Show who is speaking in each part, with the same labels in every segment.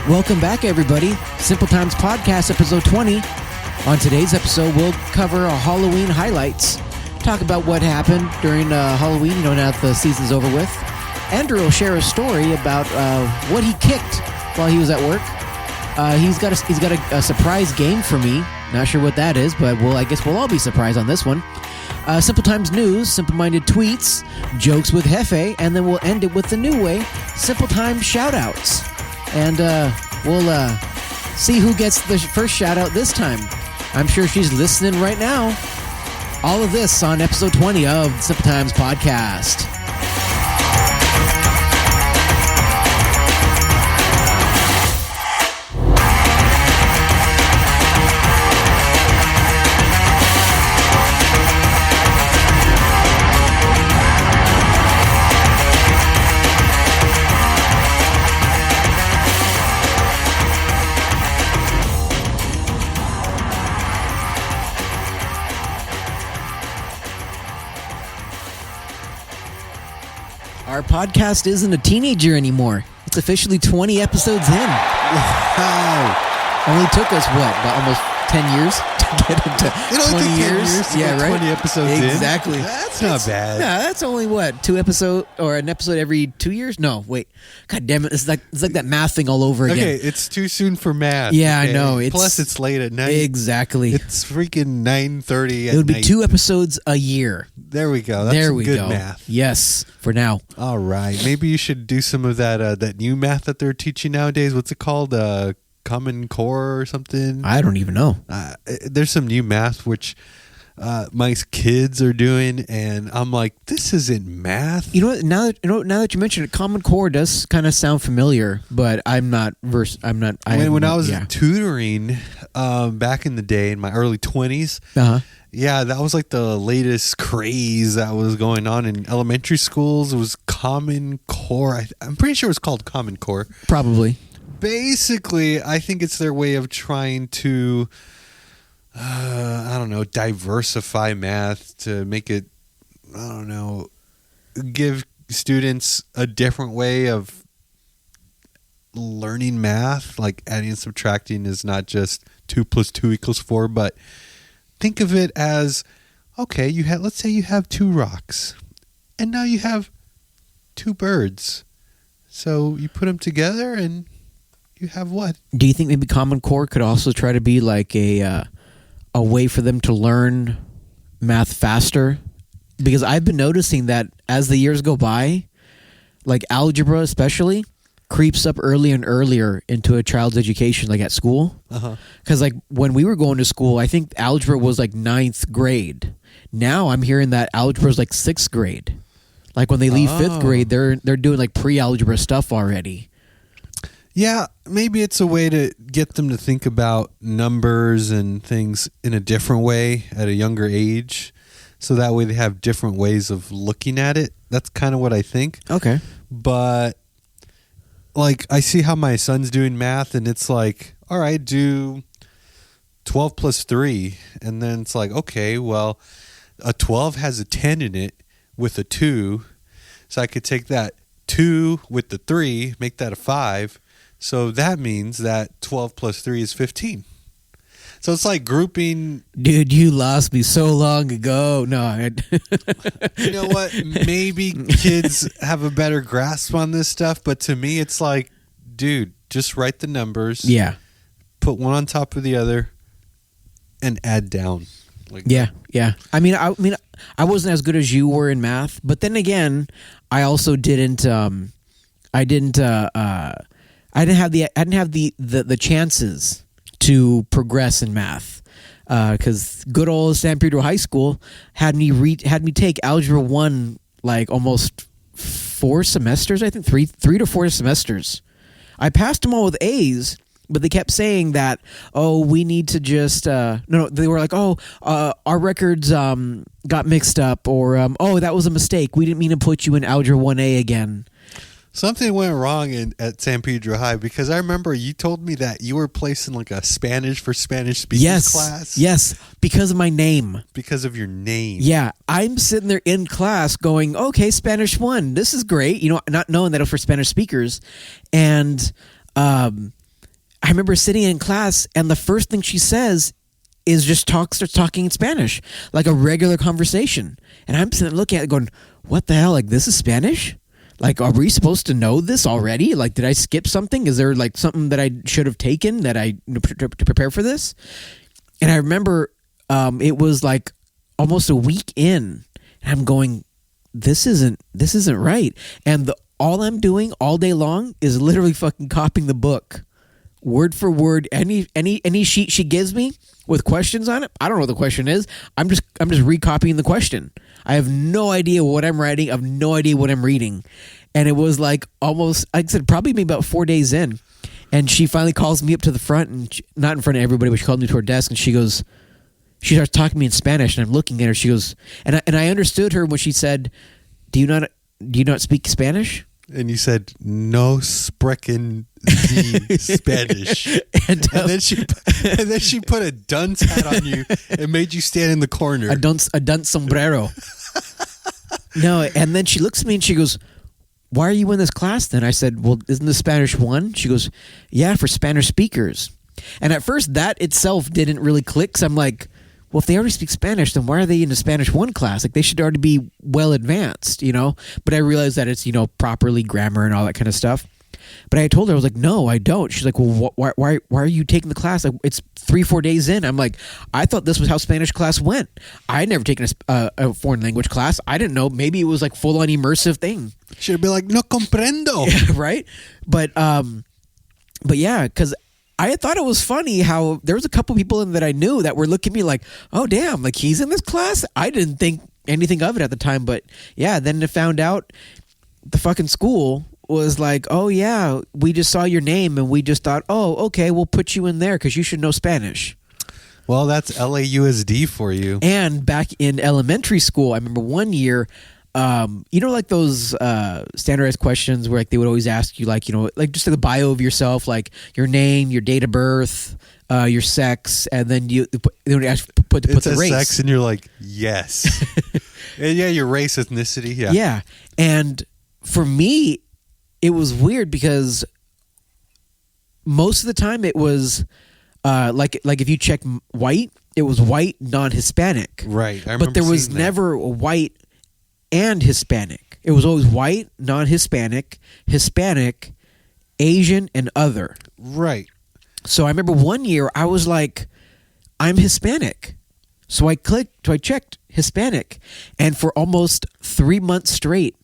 Speaker 1: Welcome back, everybody. Simple Times Podcast, episode 20. On today's episode, we'll cover our Halloween highlights, talk about what happened during Halloween, now that the season's over with. Andrew will share a story about what he kicked while he was at work. He's got a surprise game for me. Not sure what that is, but I guess we'll all be surprised on this one. Simple Times news, simple-minded tweets, jokes with Hefe, and then we'll end it with the new way, Simple Times shout-outs. And we'll see who gets the first shout-out this time. I'm sure she's listening right now. All of this on episode 20 of the Simple Times Podcast. Our podcast isn't a teenager anymore. It's officially 20 episodes in. Wow. Only took us, about almost 10 years to get into 20 years?
Speaker 2: Yeah, right? 20 episodes
Speaker 1: exactly.
Speaker 2: in. That's not bad.
Speaker 1: Yeah, that's only, an episode every 2 years? No, wait. God damn it. It's like that math thing all over again.
Speaker 2: Okay, it's too soon for math.
Speaker 1: Yeah,
Speaker 2: okay?
Speaker 1: I know.
Speaker 2: Plus, it's late at night.
Speaker 1: Exactly.
Speaker 2: It's freaking 9:30 at
Speaker 1: It would be
Speaker 2: night.
Speaker 1: 2 episodes a year.
Speaker 2: There we go. That's some good math.
Speaker 1: Yes, for now.
Speaker 2: All right. Maybe you should do some of that new math that they're teaching nowadays. What's it called? Common Core or something?
Speaker 1: I don't even know.
Speaker 2: There's some new math which my kids are doing, and I'm like, this isn't math.
Speaker 1: You know what? Now that you mention it, Common Core does kind of sound familiar, but I'm not versed. When
Speaker 2: I was tutoring back in the day in my early 20s. Yeah, that was like the latest craze that was going on in elementary schools. It was Common Core. I'm pretty sure it was called Common Core.
Speaker 1: Probably.
Speaker 2: Basically, I think it's their way of trying to, diversify math to make it, give students a different way of learning math. Like adding and subtracting is not just 2 + 2 = 4, but think of it as, okay, let's say you have 2 rocks, and now you have 2 birds. So you put them together, and you have what?
Speaker 1: Do you think maybe Common Core could also try to be like a way for them to learn math faster? Because I've been noticing that as the years go by, like algebra especially, creeps up earlier and earlier into a child's education, like at school. Because like when we were going to school, I think algebra was like 9th grade. Now I'm hearing that algebra is like 6th grade. Like when they leave 5th grade, they're doing like pre-algebra stuff already.
Speaker 2: Yeah, maybe it's a way to get them to think about numbers and things in a different way at a younger age. So that way they have different ways of looking at it. That's kind of what I think.
Speaker 1: Okay.
Speaker 2: But like I see how my son's doing math, and it's like, all right, do 12 + 3. And then it's like, okay, well, a 12 has a 10 in it with a 2. So I could take that 2 with the 3, make that a 5. So that means that 12 + 3 is 15. So it's like grouping.
Speaker 1: Dude, you lost me so long ago. No.
Speaker 2: You know what? Maybe kids have a better grasp on this stuff, but to me it's like, dude, just write the numbers.
Speaker 1: Yeah.
Speaker 2: Put one on top of the other and add down.
Speaker 1: Yeah. I mean, I wasn't as good as you were in math, but then again, I also didn't have the chances to progress in math because good old San Pedro High School had me take Algebra 1 like almost 4 semesters. I think 3 to 4 semesters. I passed them all with A's, but they kept saying that, we need to just no. They were like, our records got mixed up, or that was a mistake. We didn't mean to put you in Algebra 1A again.
Speaker 2: Something went wrong at San Pedro High, because I remember you told me that you were placed in like a Spanish for Spanish speakers class.
Speaker 1: Yes, because of my name.
Speaker 2: Because of your name.
Speaker 1: Yeah, I'm sitting there in class going, okay, Spanish 1, this is great. Not knowing that it was for Spanish speakers. And I remember sitting in class, and the first thing she says is just starts talking in Spanish, like a regular conversation. And I'm sitting looking at it going, what the hell? Like, this is Spanish? Like, are we supposed to know this already? Like, did I skip something? Is there like something that I should have taken that to prepare for this? And I remember it was like almost a week in, and I'm going, this isn't right. And all I'm doing all day long is literally fucking copying the book, word for word. Any sheet she gives me with questions on it, I don't know what the question is. I'm just recopying the question. I have no idea what I'm writing. I have no idea what I'm reading. And it was like almost, like I said, probably maybe about 4 days in. And she finally calls me up to the front, and not in front of everybody, but she called me to her desk, and she starts talking to me in Spanish, and I'm looking at her. She goes, and I understood her when she said, do you not speak Spanish?
Speaker 2: And you said, no sprechen the Spanish. and then she put a dunce hat on you and made you stand in the corner.
Speaker 1: A dunce sombrero. No, and then she looks at me and she goes, why are you in this class then? I said, well, isn't the Spanish one? She goes, yeah, for Spanish speakers. And at first that itself didn't really click. So I'm like, well, if they already speak Spanish, then why are they in the Spanish 1 class? Like, they should already be well advanced, you know? But I realized that it's, properly grammar and all that kind of stuff. But I told her, I was like, no, I don't. She's like, well, why are you taking the class? Like, it's 3-4 days in. I'm like, I thought this was how Spanish class went. I had never taken a foreign language class. I didn't know. Maybe it was like full on immersive thing.
Speaker 2: She'd be like, no comprendo.
Speaker 1: Yeah, right? But yeah, because I thought it was funny how there was a couple people in that I knew that were looking at me like, oh, damn, like he's in this class? I didn't think anything of it at the time. But yeah, then I found out the fucking school was like, oh, yeah, we just saw your name and we just thought, oh, okay, we'll put you in there because you should know Spanish.
Speaker 2: Well, that's LAUSD for you.
Speaker 1: And back in elementary school, I remember one year, like those standardized questions where like they would always ask you like just the bio of yourself, like your name, your date of birth, your sex, and then they would put the race.
Speaker 2: Sex, and you're like, yes. And yeah, your race, ethnicity, yeah.
Speaker 1: Yeah, and for me, it was weird because most of the time it was like if you check white, it was white, non-Hispanic.
Speaker 2: Right.
Speaker 1: But there was never white and Hispanic. It was always white, non-Hispanic, Hispanic, Asian, and other.
Speaker 2: Right.
Speaker 1: So I remember one year I was like, I'm Hispanic. So I checked Hispanic. And for almost 3 months straight,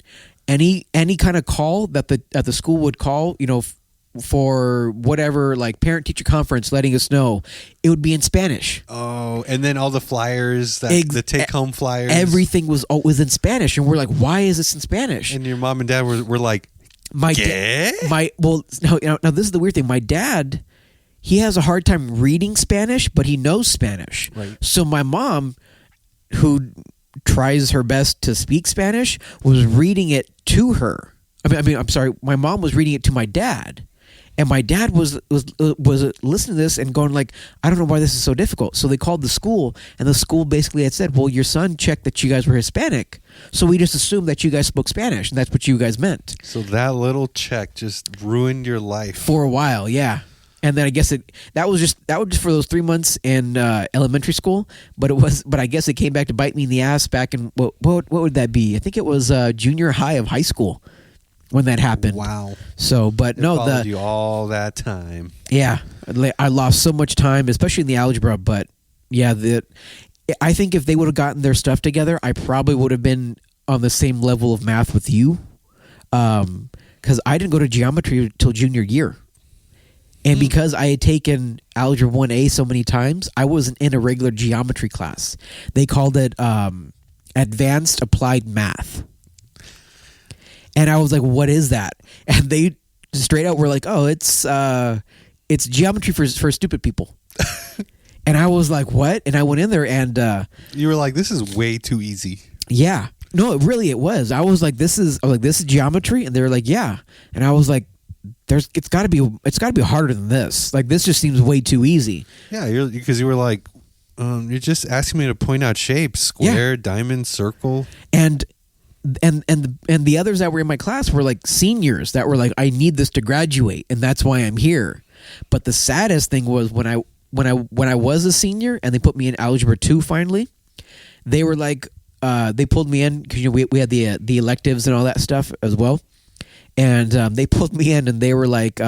Speaker 1: any kind of call that the school would call, for whatever, like parent-teacher conference letting us know, it would be in Spanish.
Speaker 2: Oh, and then all the flyers, the take-home flyers.
Speaker 1: Everything was in Spanish. And we're like, why is this in Spanish?
Speaker 2: And your mom and dad were like,
Speaker 1: now this is the weird thing. My dad, he has a hard time reading Spanish, but he knows Spanish.
Speaker 2: Right.
Speaker 1: So my mom, who tries her best to speak Spanish, was reading it to her. I'm sorry. My mom was reading it to my dad, and my dad was listening to this and going like, I don't know why this is so difficult. So they called the school, and the school basically had said, well, your son checked that you guys were Hispanic, so we just assumed that you guys spoke Spanish, and that's what you guys meant.
Speaker 2: So that little check just ruined your life
Speaker 1: for a while. Yeah. And then I guess that was just for those 3 months in elementary school, but I guess it came back to bite me in the ass back in what would that be? I think it was junior high of high school when that happened.
Speaker 2: Wow.
Speaker 1: So, but
Speaker 2: it followed you all that time.
Speaker 1: Yeah, I lost so much time, especially in the algebra. But yeah, I think if they would have gotten their stuff together, I probably would have been on the same level of math with you, because I didn't go to geometry until junior year. And because I had taken Algebra 1A so many times, I wasn't in a regular geometry class. They called it Advanced Applied Math. And I was like, what is that? And they straight out were like, oh, it's geometry for stupid people. And I was like, what? And I went in there and...
Speaker 2: you were like, this is way too easy.
Speaker 1: Yeah. No, it was. I was like, this is geometry? And they were like, yeah. And I was like, it's got to be harder than this. Like, this just seems way too easy.
Speaker 2: Yeah, because you were like, you're just asking me to point out shapes, square, diamond, circle,
Speaker 1: and the others that were in my class were like seniors that were like, I need this to graduate, and that's why I'm here. But the saddest thing was when I was a senior and they put me in Algebra 2 finally, they were like, they pulled me in because we had the electives and all that stuff as well. And they pulled me in and they were like,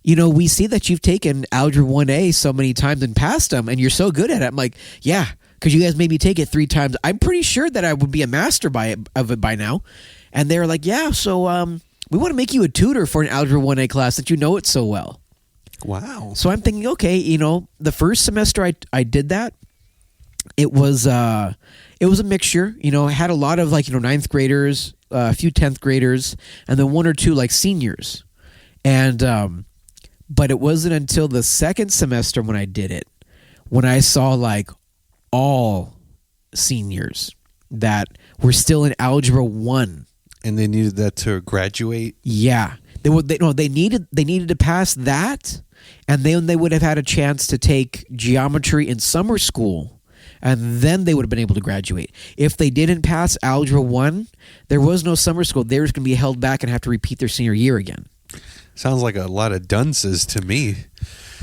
Speaker 1: we see that you've taken Algebra 1A so many times and passed them and you're so good at it. I'm like, yeah, because you guys made me take it 3 times. I'm pretty sure that I would be a master of it by now. And they were like, yeah, so we want to make you a tutor for an Algebra 1A class that you know it so well.
Speaker 2: Wow.
Speaker 1: So I'm thinking, okay, the first semester I did that, it was a mixture. I had a lot of 9th graders, a few 10th graders, and then 1 or 2 seniors. And but it wasn't until the second semester when I did it, when I saw all seniors that were still in Algebra 1.
Speaker 2: And they needed that to graduate?
Speaker 1: Yeah. They needed to pass that, and then they would have had a chance to take geometry in summer school, and then they would have been able to graduate. If they didn't pass Algebra 1, there was no summer school. They were just going to be held back and have to repeat their senior year again.
Speaker 2: Sounds like a lot of dunces to me.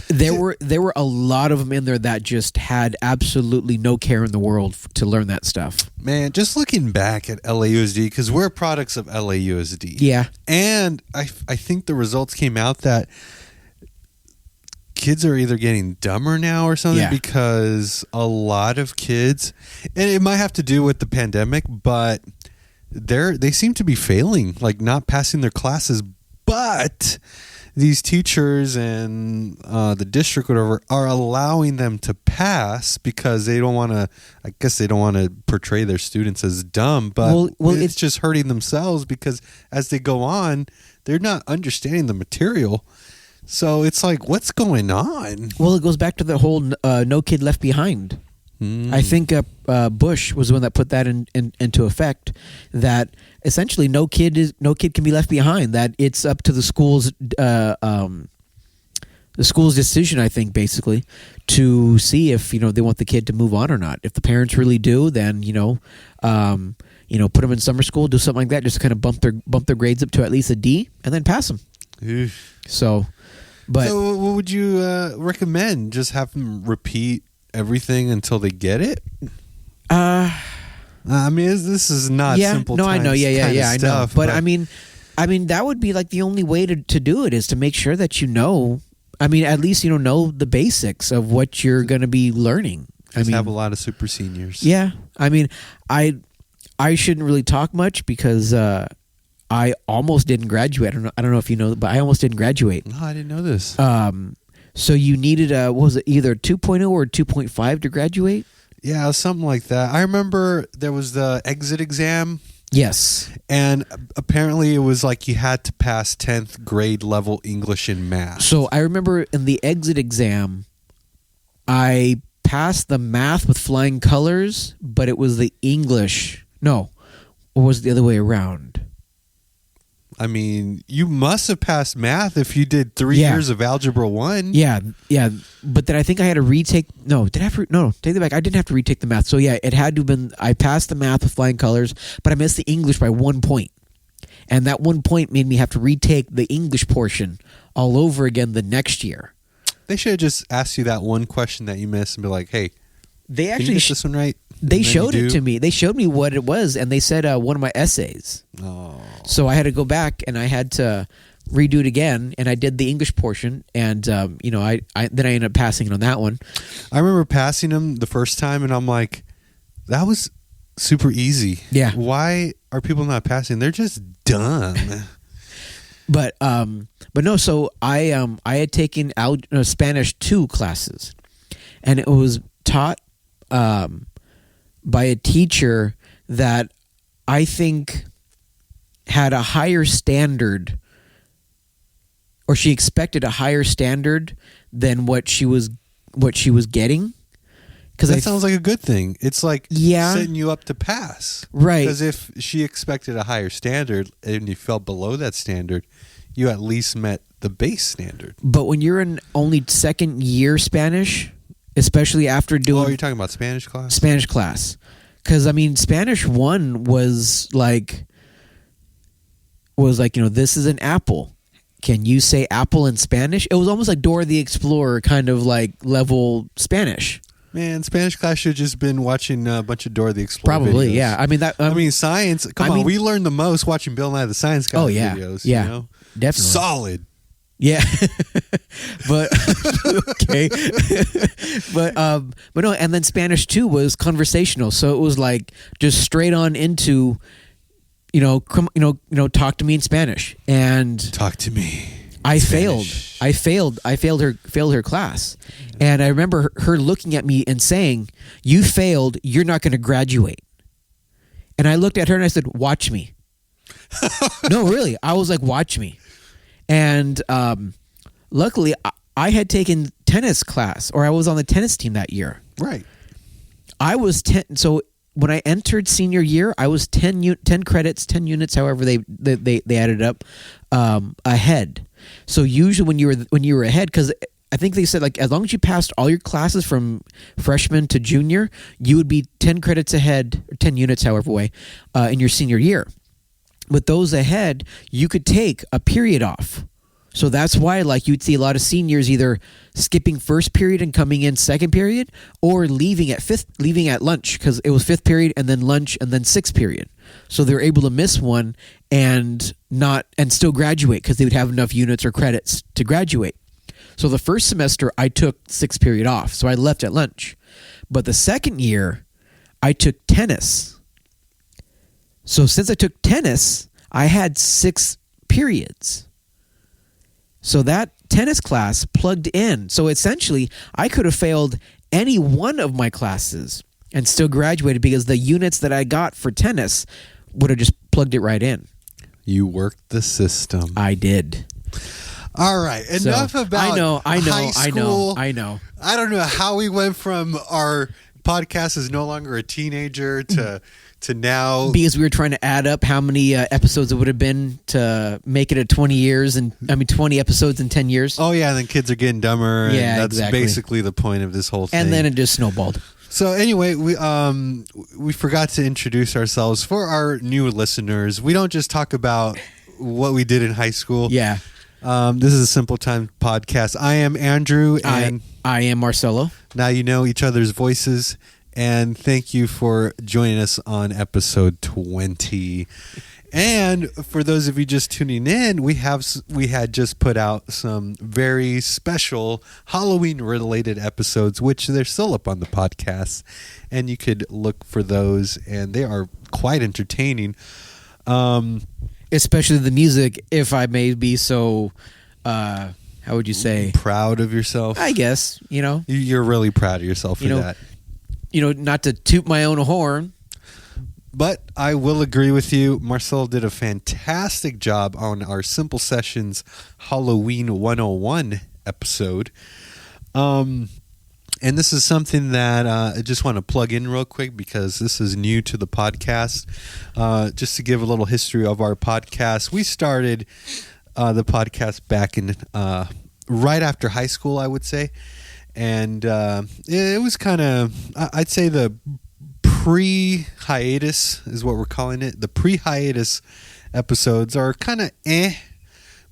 Speaker 1: There were a lot of them in there that just had absolutely no care in the world to learn that stuff.
Speaker 2: Man, just looking back at LAUSD, because we're products of LAUSD.
Speaker 1: Yeah.
Speaker 2: And I think the results came out that kids are either getting dumber now or something, because a lot of kids, and it might have to do with the pandemic, but they seem to be failing, not passing their classes. But these teachers and the district, whatever, are allowing them to pass because they don't want to. I guess they don't want to portray their students as dumb, but it's just hurting themselves because as they go on, they're not understanding the material. So it's what's going on? Well,
Speaker 1: it goes back to the whole no kid left behind. I think Bush was the one that put that into effect. That essentially no kid can be left behind. That it's up to the school's decision. I think basically to see if they want the kid to move on or not. If the parents really do, then put them in summer school, do something like that, just kind of bump their grades up to at least a D, and then pass them. So what
Speaker 2: would you recommend? Just have them repeat everything until they get it? I mean, this is not simple.
Speaker 1: No, I know. Yeah, I know. But I mean, that would be the only way to do it is to make sure that I mean, at least know the basics of what you're going to be learning.
Speaker 2: Have a lot of super seniors.
Speaker 1: Yeah, I mean, I shouldn't really talk much because I almost didn't graduate. I don't know if you know, but I almost didn't graduate.
Speaker 2: No, I didn't know this.
Speaker 1: So you needed what was it, either 2.0 or 2.5 to graduate?
Speaker 2: Yeah, something like that. I remember there was the exit exam.
Speaker 1: Yes.
Speaker 2: And apparently it was you had to pass 10th grade level English and math.
Speaker 1: So I remember in the exit exam, I passed the math with flying colors, but it was the English. No, or was it the other way around?
Speaker 2: I mean, you must have passed math if you did 3 years of Algebra 1.
Speaker 1: Yeah. But then I think I had to retake. No, take that back. I didn't have to retake the math. So yeah, it had to have been. I passed the math with flying colors, but I missed the English by 1 point, and that 1 point made me have to retake the English portion all over again the next year.
Speaker 2: They should have just asked you that one question that you missed and be like, "Hey,
Speaker 1: they actually
Speaker 2: can you get this one right?"
Speaker 1: They showed it to me. They showed me what it was, and they said one of my essays.
Speaker 2: Oh.
Speaker 1: So I had to go back, and I had to redo it again, and I did the English portion, and then I ended up passing it on that one.
Speaker 2: I remember passing them the first time, and I'm like, that was super easy.
Speaker 1: Yeah.
Speaker 2: Why are people not passing? They're just dumb.
Speaker 1: But no. So I had taken Spanish 2 classes, and it was taught by a teacher that I think had a higher standard, or she expected a higher standard than what she was getting.
Speaker 2: Because that sounds like a good thing. It's setting you up to pass,
Speaker 1: right?
Speaker 2: Because if she expected a higher standard and you fell below that standard, you at least met the base standard.
Speaker 1: But when you're in only second year Spanish, especially after doing...
Speaker 2: Oh, you're talking about Spanish class?
Speaker 1: Spanish class. Because, I mean, Spanish 1 was this is an apple. can you say apple in Spanish? It was almost like Dora the Explorer kind of like level Spanish.
Speaker 2: Man, Spanish class should have just been watching a bunch of Dora the Explorer
Speaker 1: Probably,
Speaker 2: videos.
Speaker 1: yeah. I mean,
Speaker 2: science. Come on, we learned the most watching Bill Nye the Science Guy videos.
Speaker 1: Yeah,
Speaker 2: you know?
Speaker 1: Definitely.
Speaker 2: Solid.
Speaker 1: Yeah, but okay, but no, and then Spanish too was conversational, so it was like just straight on into, talk to me in Spanish, and
Speaker 2: talk to me.
Speaker 1: I
Speaker 2: Spanish.
Speaker 1: failed her class, and I remember her looking at me and saying, "You failed. You're not going to graduate." And I looked at her and I said, "Watch me." No, really, I was like, "Watch me." And luckily, I had taken tennis class, or I was on the tennis team that year.
Speaker 2: Right.
Speaker 1: I was 10. So when I entered senior year, I was 10 credits, 10 units, however they added up, ahead. So usually when you were ahead, because I think they said like as long as you passed all your classes from freshman to junior, you would be 10 credits ahead, or 10 units, however way, in your senior year. With those ahead, you could take a period off. So that's why like you'd see a lot of seniors either skipping first period and coming in second period, or leaving at lunch, because it was fifth period and then lunch and then sixth period. So they were able to miss one and still graduate because they would have enough units or credits to graduate. So the first semester I took sixth period off, so I left at lunch. But the second year I took tennis. So since I took tennis, I had 6 periods. So that tennis class plugged in. So essentially, I could have failed any one of my classes and still graduated because the units that I got for tennis would have just plugged it right in.
Speaker 2: You worked the system.
Speaker 1: I did.
Speaker 2: All right. Enough about high school.
Speaker 1: I know.
Speaker 2: I don't know how we went from our podcast is no longer a teenager to now.
Speaker 1: Because we were trying to add up how many episodes it would have been to make it 20 episodes in 10 years.
Speaker 2: Oh, yeah. And then kids are getting dumber. And
Speaker 1: Yeah,
Speaker 2: that's
Speaker 1: exactly.
Speaker 2: basically the point of this whole thing.
Speaker 1: And then it just snowballed.
Speaker 2: So anyway, we forgot to introduce ourselves. For our new listeners, we don't just talk about what we did in high school.
Speaker 1: Yeah.
Speaker 2: This is a Simple Time podcast. I am Andrew. And
Speaker 1: I am Marcelo.
Speaker 2: now you know each other's voices. And thank you for joining us on episode 20. And for those of you just tuning in, we had just put out some very special Halloween-related episodes, which they're still up on the podcast, and you could look for those, and they are quite entertaining.
Speaker 1: Especially the music, if I may be so, how would you say?
Speaker 2: Proud of yourself?
Speaker 1: I guess,
Speaker 2: You're really proud of yourself for that.
Speaker 1: Not to toot my own horn.
Speaker 2: But I will agree with you. Marcel did a fantastic job on our Simple Sessions Halloween 101 episode. And this is something that I just want to plug in real quick because this is new to the podcast. Just to give a little history of our podcast. We started the podcast back in right after high school, I would say. And it was kind of, I'd say the pre-hiatus is what we're calling it. The pre-hiatus episodes are kind of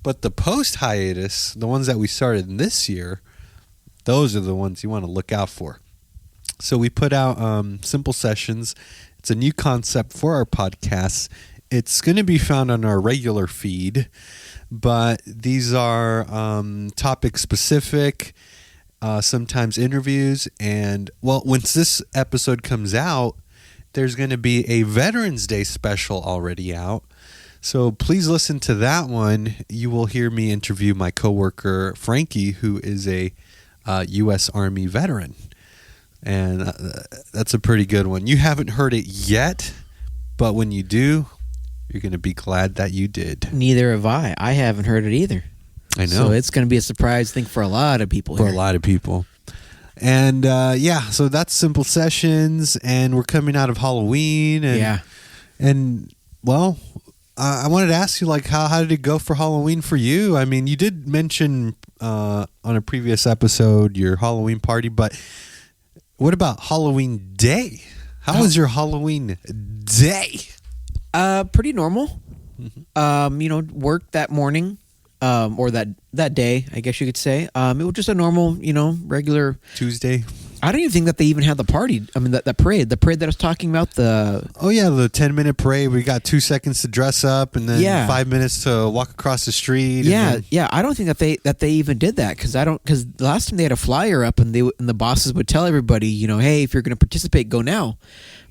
Speaker 2: but the post-hiatus, the ones that we started this year, those are the ones you want to look out for. So we put out Simple Sessions. It's a new concept for our podcast. It's going to be found on our regular feed, but these are topic-specific, sometimes interviews, and once this episode comes out, there's going to be a Veterans Day special already out. So please listen to that one. You will hear me interview my coworker Frankie, who is a U.S. Army veteran, and that's a pretty good one. You haven't heard it yet, but when you do, you're going to be glad that you did.
Speaker 1: Neither have I. I haven't heard it either.
Speaker 2: I know.
Speaker 1: So it's going to be a surprise thing for a lot of people here.
Speaker 2: For a lot of people. And so that's Simple Sessions, and we're coming out of Halloween. And,
Speaker 1: yeah.
Speaker 2: And, I wanted to ask you, how did it go for Halloween for you? I mean, you did mention on a previous episode your Halloween party, but what about Halloween Day? How was your Halloween Day?
Speaker 1: Pretty normal.
Speaker 2: Mm-hmm.
Speaker 1: Worked that morning. or that day, I guess you could say. It was just a normal, regular
Speaker 2: Tuesday.
Speaker 1: I don't even think that they even had the party. I mean, that parade, the parade that I was talking about. The
Speaker 2: 10-minute parade. We got 2 seconds to dress up, and then 5 minutes to walk across the street.
Speaker 1: Yeah. I don't think that they even did that because the last time they had a flyer up and the bosses would tell everybody, hey, if you're going to participate, go now.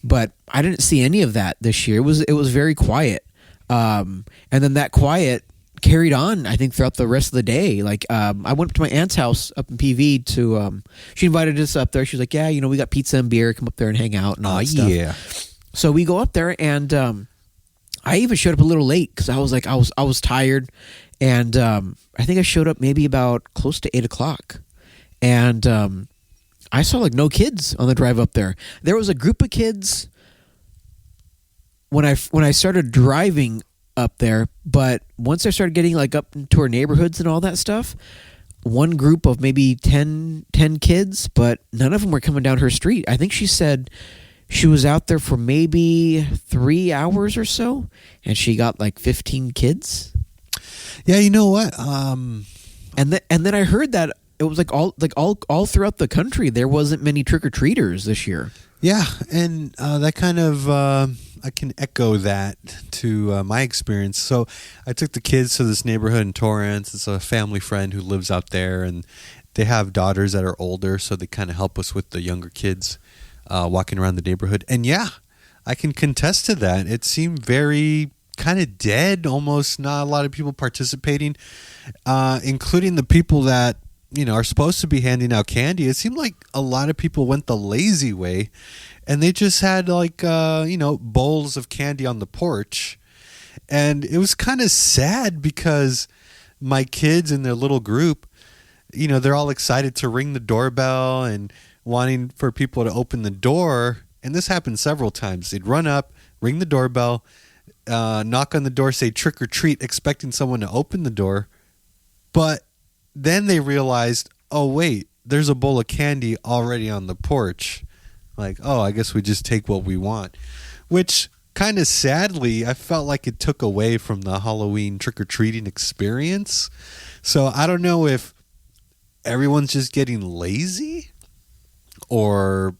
Speaker 1: But I didn't see any of that this year. It was very quiet, and then that quiet carried on, I think, throughout the rest of the day. Like, I went up to my aunt's house up in PV to, she invited us up there. She was like, yeah, we got pizza and beer. Come up there and hang out and all that stuff.
Speaker 2: Yeah.
Speaker 1: So we go up there, and I even showed up a little late because I was tired, and I think I showed up maybe about close to 8:00, and I saw like no kids on the drive up there. There was a group of kids when I started driving up there, but once I started getting like up into our neighborhoods and all that stuff, one group of maybe 10 kids, but none of them were coming down her street. I think she said she was out there for maybe 3 hours or so, and she got like 15 kids.
Speaker 2: Yeah, you know what?
Speaker 1: And then I heard that it was like all throughout the country there wasn't many trick-or-treaters this year.
Speaker 2: Yeah, and that kind of I can echo that to my experience. So I took the kids to this neighborhood in Torrance. It's a family friend who lives out there, and they have daughters that are older, so they kind of help us with the younger kids walking around the neighborhood. And yeah, I can contest to that. It seemed very kind of dead, almost not a lot of people participating, including the people that are supposed to be handing out candy. It seemed like a lot of people went the lazy way, and they just had like bowls of candy on the porch. And it was kind of sad because my kids in their little group, they're all excited to ring the doorbell and wanting for people to open the door. And this happened several times. They'd run up, ring the doorbell, knock on the door, say trick or treat, expecting someone to open the door. But then they realized, oh, wait, there's a bowl of candy already on the porch. Like, oh, I guess we just take what we want. Which, kind of sadly, I felt like it took away from the Halloween trick-or-treating experience. So I don't know if everyone's just getting lazy or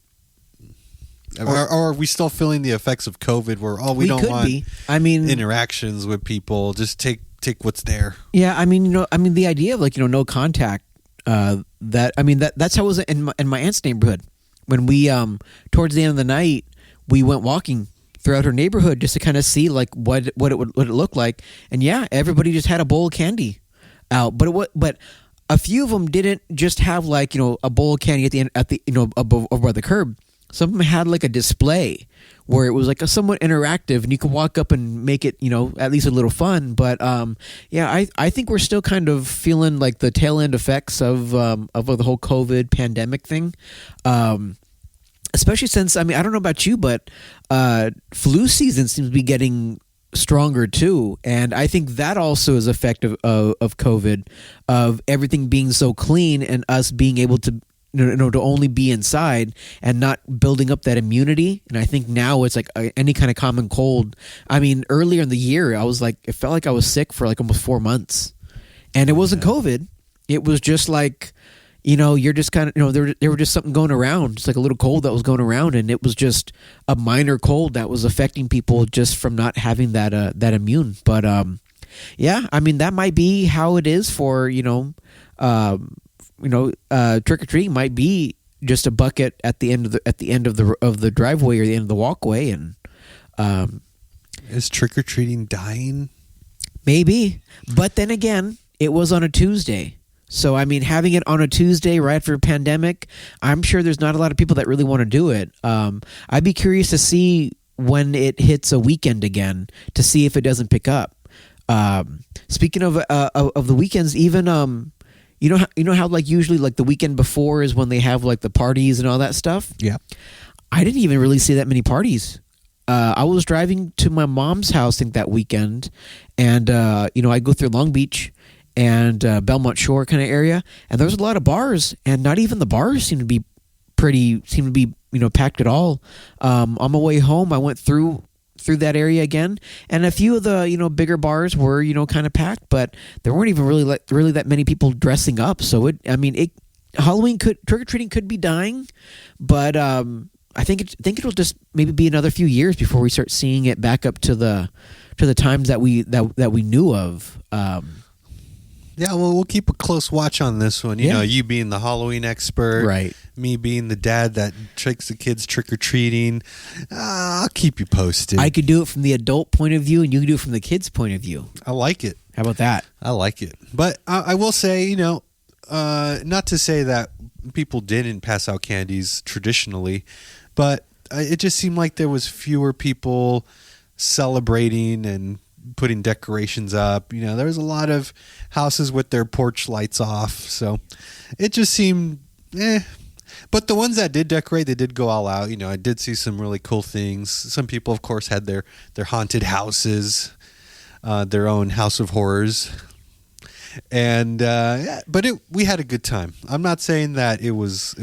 Speaker 2: are we still feeling the effects of COVID where, we don't want interactions with people, just take what's there.
Speaker 1: Yeah, the idea of no contact. That's how it was in my aunt's neighborhood. When we towards the end of the night, we went walking throughout her neighborhood just to kind of see like what it looked like. And yeah, everybody just had a bowl of candy out, but a few of them didn't just have like a bowl of candy at the above by the curb. Some of them had like a display where it was like a somewhat interactive, and you could walk up and make it, at least a little fun. But I think we're still kind of feeling like the tail end effects of the whole COVID pandemic thing. Especially since, I don't know about you, but flu season seems to be getting stronger too, and I think that also is effective of COVID, of everything being so clean and us being able to to only be inside and not building up that immunity. And I think now it's like any kind of common cold. Earlier in the year, it felt like I was sick for like almost 4 months, and it wasn't COVID. It was just like, you're just kind of, there were just something going around. It's like a little cold that was going around, and it was just a minor cold that was affecting people just from not having that immune. But that might be how it is for trick or treating might be just a bucket at the end of the driveway or the end of the walkway, and
Speaker 2: is trick or treating dying? Maybe,
Speaker 1: but then again, it was on a Tuesday. So having it on a Tuesday right after a pandemic, I'm sure there's not a lot of people that really want to do it. I'd be curious to see when it hits a weekend again to see if it doesn't pick up. Speaking of the weekends, even you know how like usually like the weekend before is when they have like the parties and all that stuff?
Speaker 2: Yeah.
Speaker 1: I didn't even really see that many parties. I was driving to my mom's house, I think, that weekend, and I go through Long Beach and Belmont Shore kind of area, and there was a lot of bars, and not even the bars seemed to be packed at all. On my way home, I went through through that area again, and a few of the bigger bars were kind of packed, but there weren't even really that many people dressing up. So Halloween trick or treating could be dying, but I think it'll just maybe be another few years before we start seeing it back up to the times that we knew of.
Speaker 2: Yeah, well, we'll keep a close watch on this one. You know, you being the Halloween expert,
Speaker 1: right?
Speaker 2: Me being the dad that takes the kids trick or treating. I'll keep you posted.
Speaker 1: I could do it from the adult point of view, and you can do it from the kids' point of view.
Speaker 2: I like it.
Speaker 1: How about that?
Speaker 2: I like it. But I will say, not to say that people didn't pass out candies traditionally, but it just seemed like there was fewer people celebrating and putting decorations up. There was a lot of houses with their porch lights off, so it just seemed But the ones that did decorate, they did go all out. I did see some really cool things. Some people, of course, had their haunted houses, their own house of horrors. And but we had a good time. I'm not saying that it was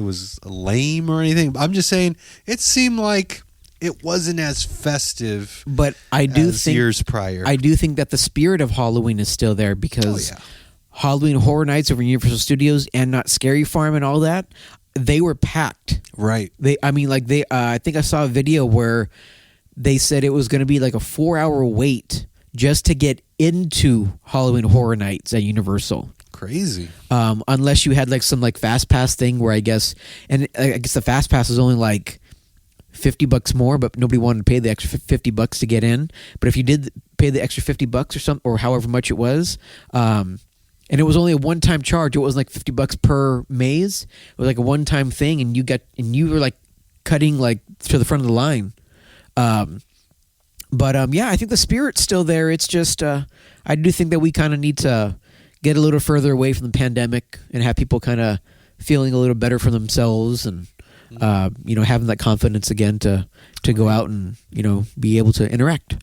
Speaker 2: lame or anything. I'm just saying it seemed like it wasn't as festive,
Speaker 1: but I do
Speaker 2: as
Speaker 1: think
Speaker 2: years prior.
Speaker 1: I do think that the spirit of Halloween is still there because Halloween Horror Nights over Universal Studios and Not Scary Farm and all that, they were packed.
Speaker 2: Right.
Speaker 1: I think I saw a video where they said it was going to be like a 4-hour wait just to get into Halloween Horror Nights at Universal.
Speaker 2: Crazy.
Speaker 1: Unless you had like some like fast pass thing where I guess the fast pass is only like $50 more, but nobody wanted to pay the extra $50 to get in. But if you did pay the extra $50 or something, or however much it was, and it was only a one-time charge, it was like $50 per maze. It was like a one-time thing, and you were like cutting like to the front of the line. But I think the spirit's still there. It's just I do think that we kind of need to get a little further away from the pandemic and have people kind of feeling a little better for themselves and having that confidence again to go out and be able to interact.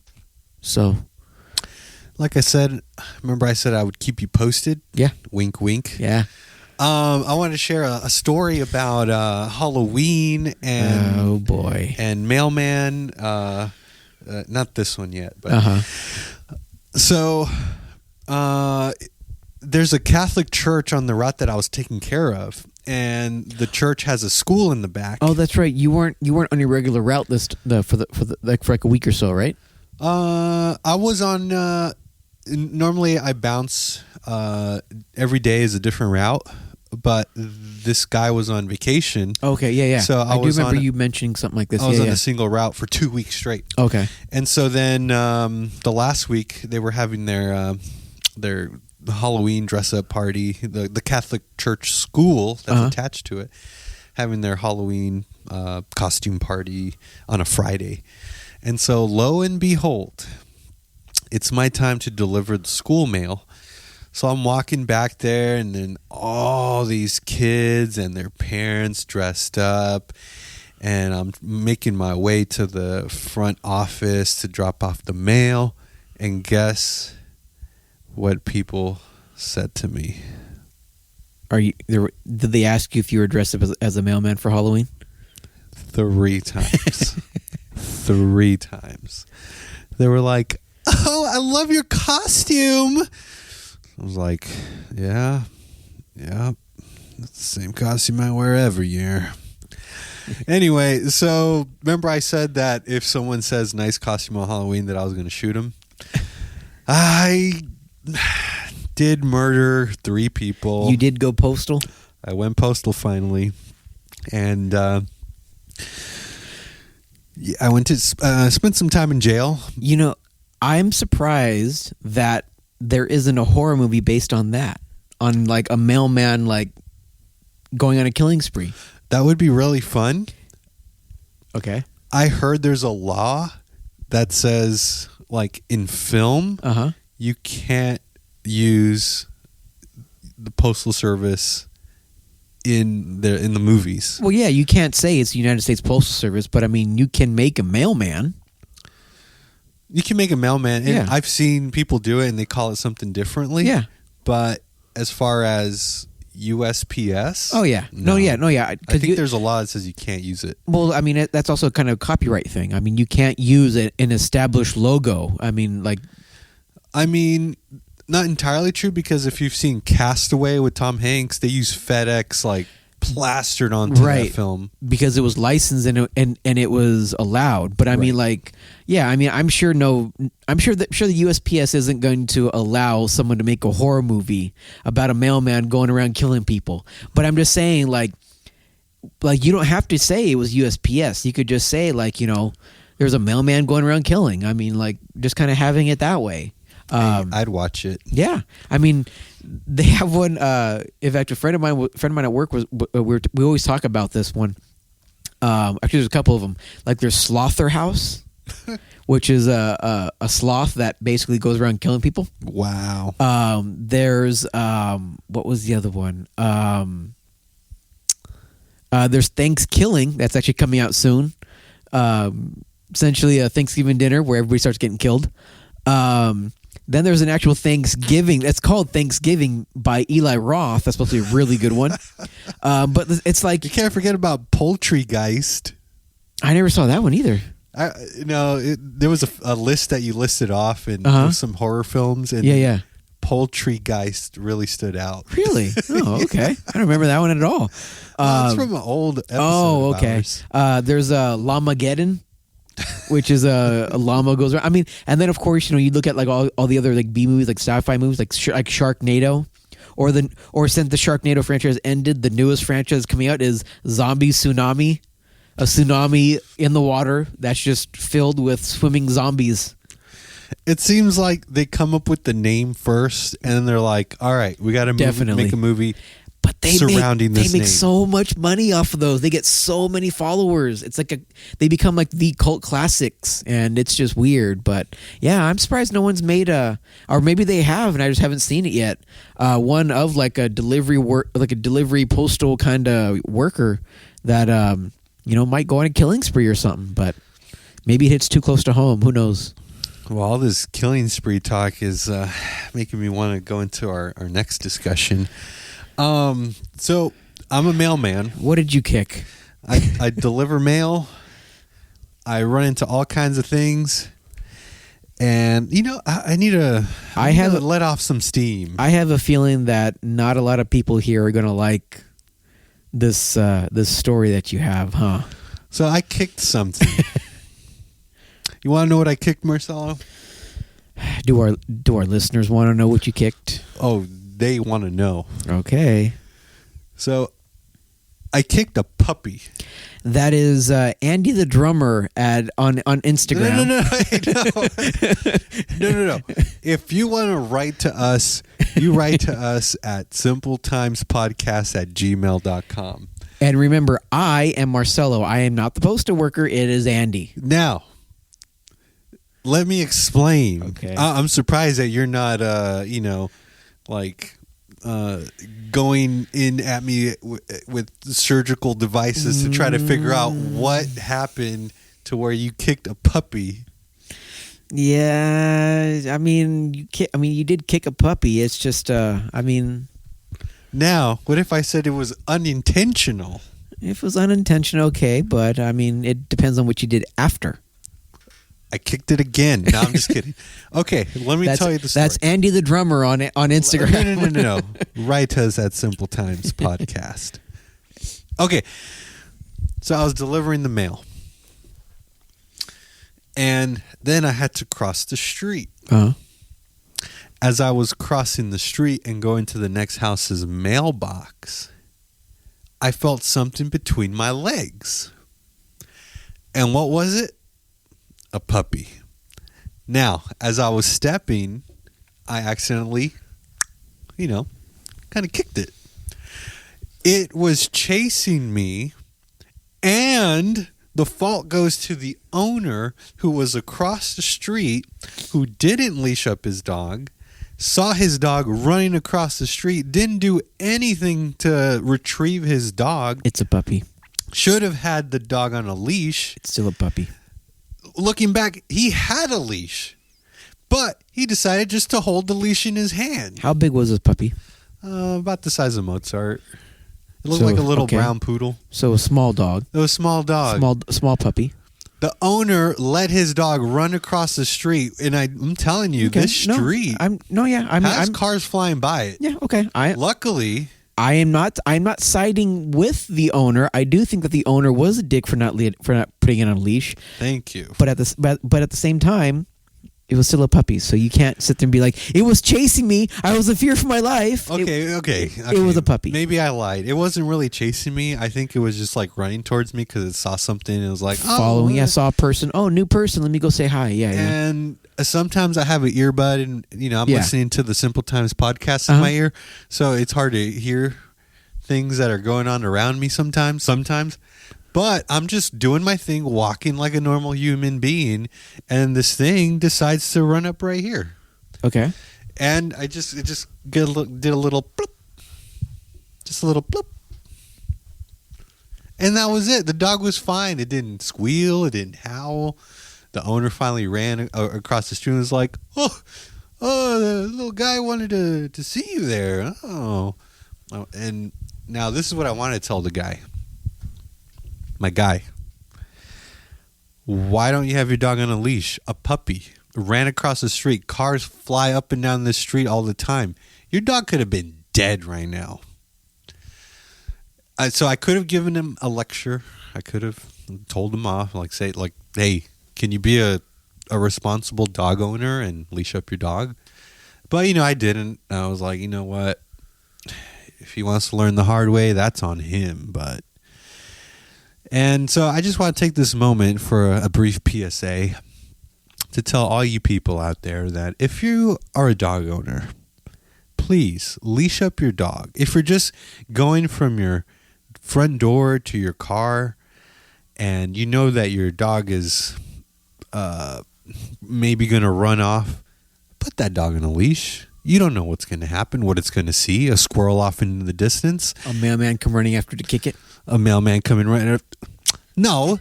Speaker 1: So,
Speaker 2: like I said, remember I said I would keep you posted?
Speaker 1: Yeah.
Speaker 2: Wink, wink.
Speaker 1: Yeah.
Speaker 2: I wanted to share a story about Halloween and
Speaker 1: oh boy,
Speaker 2: and mailman. Not this one yet, but so there's a Catholic church on the route that I was taking care of, and the church has a school in the back.
Speaker 1: Oh, that's right. You weren't on your regular route for like a week or so, right?
Speaker 2: I was on. Normally, I bounce. Every day is a different route, but this guy was on vacation.
Speaker 1: Okay, yeah.
Speaker 2: So
Speaker 1: I do remember you mentioning something like this.
Speaker 2: I was on a single route for 2 weeks straight.
Speaker 1: Okay,
Speaker 2: and so then the last week they were having their Halloween dress up party. The Catholic church school that's attached to it having their Halloween costume party on a Friday, and so lo and behold, it's my time to deliver the school mail. So I'm walking back there, and then all these kids and their parents dressed up, and I'm making my way to the front office to drop off the mail, and guess what people said to me?
Speaker 1: Did they ask you if you were dressed up as a mailman for Halloween?
Speaker 2: 3 times. 3 times. They were like, "Oh, I love your costume." I was like, yeah, it's the same costume I wear every year. Anyway, so remember I said that if someone says nice costume on Halloween that I was going to shoot him? I did murder 3 people.
Speaker 1: You did go postal?
Speaker 2: I went postal finally. And I went to spend some time in jail.
Speaker 1: I'm surprised that there isn't a horror movie based on that, on like a mailman like going on a killing spree.
Speaker 2: That would be really fun.
Speaker 1: Okay.
Speaker 2: I heard there's a law that says, like in film, you can't use the postal service in the movies.
Speaker 1: Well, yeah, you can't say it's the United States Postal Service, but I mean, you can make a mailman.
Speaker 2: You can make a mailman, and
Speaker 1: Yeah.
Speaker 2: I've seen people do it, and they call it something differently.
Speaker 1: Yeah.
Speaker 2: But as far as USPS?
Speaker 1: Oh yeah, no, yeah.
Speaker 2: I think there's a law that says you can't use it.
Speaker 1: Well, I mean that's also kind of a copyright thing. I mean you can't use an established logo. I mean
Speaker 2: not entirely true, because if you've seen Castaway with Tom Hanks, they use FedEx like plastered onto that film
Speaker 1: because it was licensed and it was allowed. But I mean, like, yeah, I mean, I'm sure the USPS isn't going to allow someone to make a horror movie about a mailman going around killing people. But I'm just saying, like you don't have to say it was USPS. You could just say, like, you know, there's a mailman going around killing. I mean, like, just kind of having it that way.
Speaker 2: I'd watch it.
Speaker 1: Yeah, I mean, they have one. In fact, a friend of mine at work we always talk about this one. Actually, there's a couple of them. Like there's Slother House, which is a sloth that basically goes around killing people.
Speaker 2: Wow.
Speaker 1: There's what was the other one? There's Thanksgiving that's actually coming out soon. Essentially a Thanksgiving dinner where everybody starts getting killed. Then there's an actual Thanksgiving. It's called Thanksgiving by Eli Roth. That's supposed to be a really good one. But it's like...
Speaker 2: You can't forget about Poultrygeist.
Speaker 1: I never saw that one either.
Speaker 2: There was a list that you listed off and some horror films. And
Speaker 1: yeah.
Speaker 2: Poultrygeist really stood out.
Speaker 1: Really? Oh, okay. I don't remember that one at all.
Speaker 2: It's from an old episode.
Speaker 1: Oh, okay. There's Lamageddon, which is a llama goes around. I mean, and then of course, you know, you look at like all the other like B movies, like sci-fi movies, like Sharknado, or since the Sharknado franchise ended, the newest franchise coming out is Zombie Tsunami, a tsunami in the water that's just filled with swimming zombies.
Speaker 2: It seems like they come up with the name first, and then they're like, "All right, we got to make a movie."
Speaker 1: But they
Speaker 2: make
Speaker 1: so much money off of those. They get so many followers. It's like they become like the cult classics, and it's just weird. But yeah, I'm surprised no one's made or maybe they have, and I just haven't seen it yet. One of like a delivery postal kind of worker that might go on a killing spree or something. But maybe it hits too close to home. Who knows?
Speaker 2: Well, all this killing spree talk is making me want to go into our next discussion. So I'm a mailman.
Speaker 1: What did you kick?
Speaker 2: I deliver mail. I run into all kinds of things, and I need to let off some steam.
Speaker 1: I have a feeling that not a lot of people here are going to like this story that you have, huh?
Speaker 2: So I kicked something. You want to know what I kicked, Marcelo?
Speaker 1: Do our listeners want to know what you kicked?
Speaker 2: Oh, they want to know.
Speaker 1: Okay. So
Speaker 2: I kicked a puppy.
Speaker 1: That is Andy the drummer on Instagram.
Speaker 2: No. If you want to write to us, you write to us at simpletimespodcast@gmail.com.
Speaker 1: And remember, I am Marcelo. I am not the postal worker. It is Andy.
Speaker 2: Now, let me explain.
Speaker 1: Okay.
Speaker 2: I'm surprised that you're not, going in at me with surgical devices to try to figure out what happened to where you kicked a puppy.
Speaker 1: Yeah, I mean, you did kick a puppy. It's just,
Speaker 2: Now, what if I said it was unintentional?
Speaker 1: If it was unintentional, okay, but I mean, it depends on what you did after.
Speaker 2: I kicked it again. No, I'm just kidding. Okay, let me tell you the story.
Speaker 1: That's Andy the drummer on Instagram.
Speaker 2: No. Write us at Simple Times Podcast. Okay, so I was delivering the mail, and then I had to cross the street.
Speaker 1: Uh-huh.
Speaker 2: As I was crossing the street and going to the next house's mailbox, I felt something between my legs. And what was it? A puppy. Now, as I was stepping, I accidentally, kind of kicked it. It was chasing me, and the fault goes to the owner who was across the street, who didn't leash up his dog, saw his dog running across the street, didn't do anything to retrieve his dog.
Speaker 1: It's a puppy.
Speaker 2: Should have had the dog on a leash.
Speaker 1: It's still a puppy.
Speaker 2: Looking back, he had a leash, but he decided just to hold the leash in his hand.
Speaker 1: How big was this puppy?
Speaker 2: About the size of Mozart. It looked
Speaker 1: So,
Speaker 2: like a little
Speaker 1: okay.
Speaker 2: brown poodle.
Speaker 1: So a small dog.
Speaker 2: It was a small dog.
Speaker 1: Small puppy.
Speaker 2: The owner let his dog run across the street, and I'm telling you,
Speaker 1: Okay.
Speaker 2: this street has cars flying by it.
Speaker 1: Yeah, okay.
Speaker 2: Luckily,
Speaker 1: I'm not siding with the owner. I do think that the owner was a dick for not putting it on a leash.
Speaker 2: thank you.
Speaker 1: But at the same time, it was still a puppy, so you can't sit there and be like, it was chasing me. I was in fear for my life.
Speaker 2: Okay.
Speaker 1: It was a puppy.
Speaker 2: Maybe I lied. It wasn't really chasing me. I think it was just like running towards me because it saw something and it was like,
Speaker 1: Following. I saw a person. Oh, new person. Let me go say hi. Yeah.
Speaker 2: And sometimes I have an earbud and, I'm listening to the Simple Times podcast in my ear. So it's hard to hear things that are going on around me sometimes. But I'm just doing my thing, walking like a normal human being, and this thing decides to run up right here.
Speaker 1: Okay.
Speaker 2: And it just did a little bloop, just a little bloop, and that was it. The dog was fine. It didn't squeal. It didn't howl. The owner finally ran across the street and was like, "Oh, the little guy wanted to see you there." Oh, and now this is what I want to tell the guy. My guy, why don't you have your dog on a leash? A puppy ran across the street. Cars fly up and down the street all the time. Your dog could have been dead right now. So I could have given him a lecture. I could have told him off, hey, can you be a responsible dog owner and leash up your dog? But, I didn't. I was like, you know what? If he wants to learn the hard way, that's on him, And so I just want to take this moment for a brief PSA to tell all you people out there that if you are a dog owner, please leash up your dog. If you're just going from your front door to your car and you know that your dog is maybe going to run off, put that dog on a leash. You don't know what's going to happen, what it's going to see. A squirrel off into the distance.
Speaker 1: A mailman come running after to kick it.
Speaker 2: A mailman coming right up. No.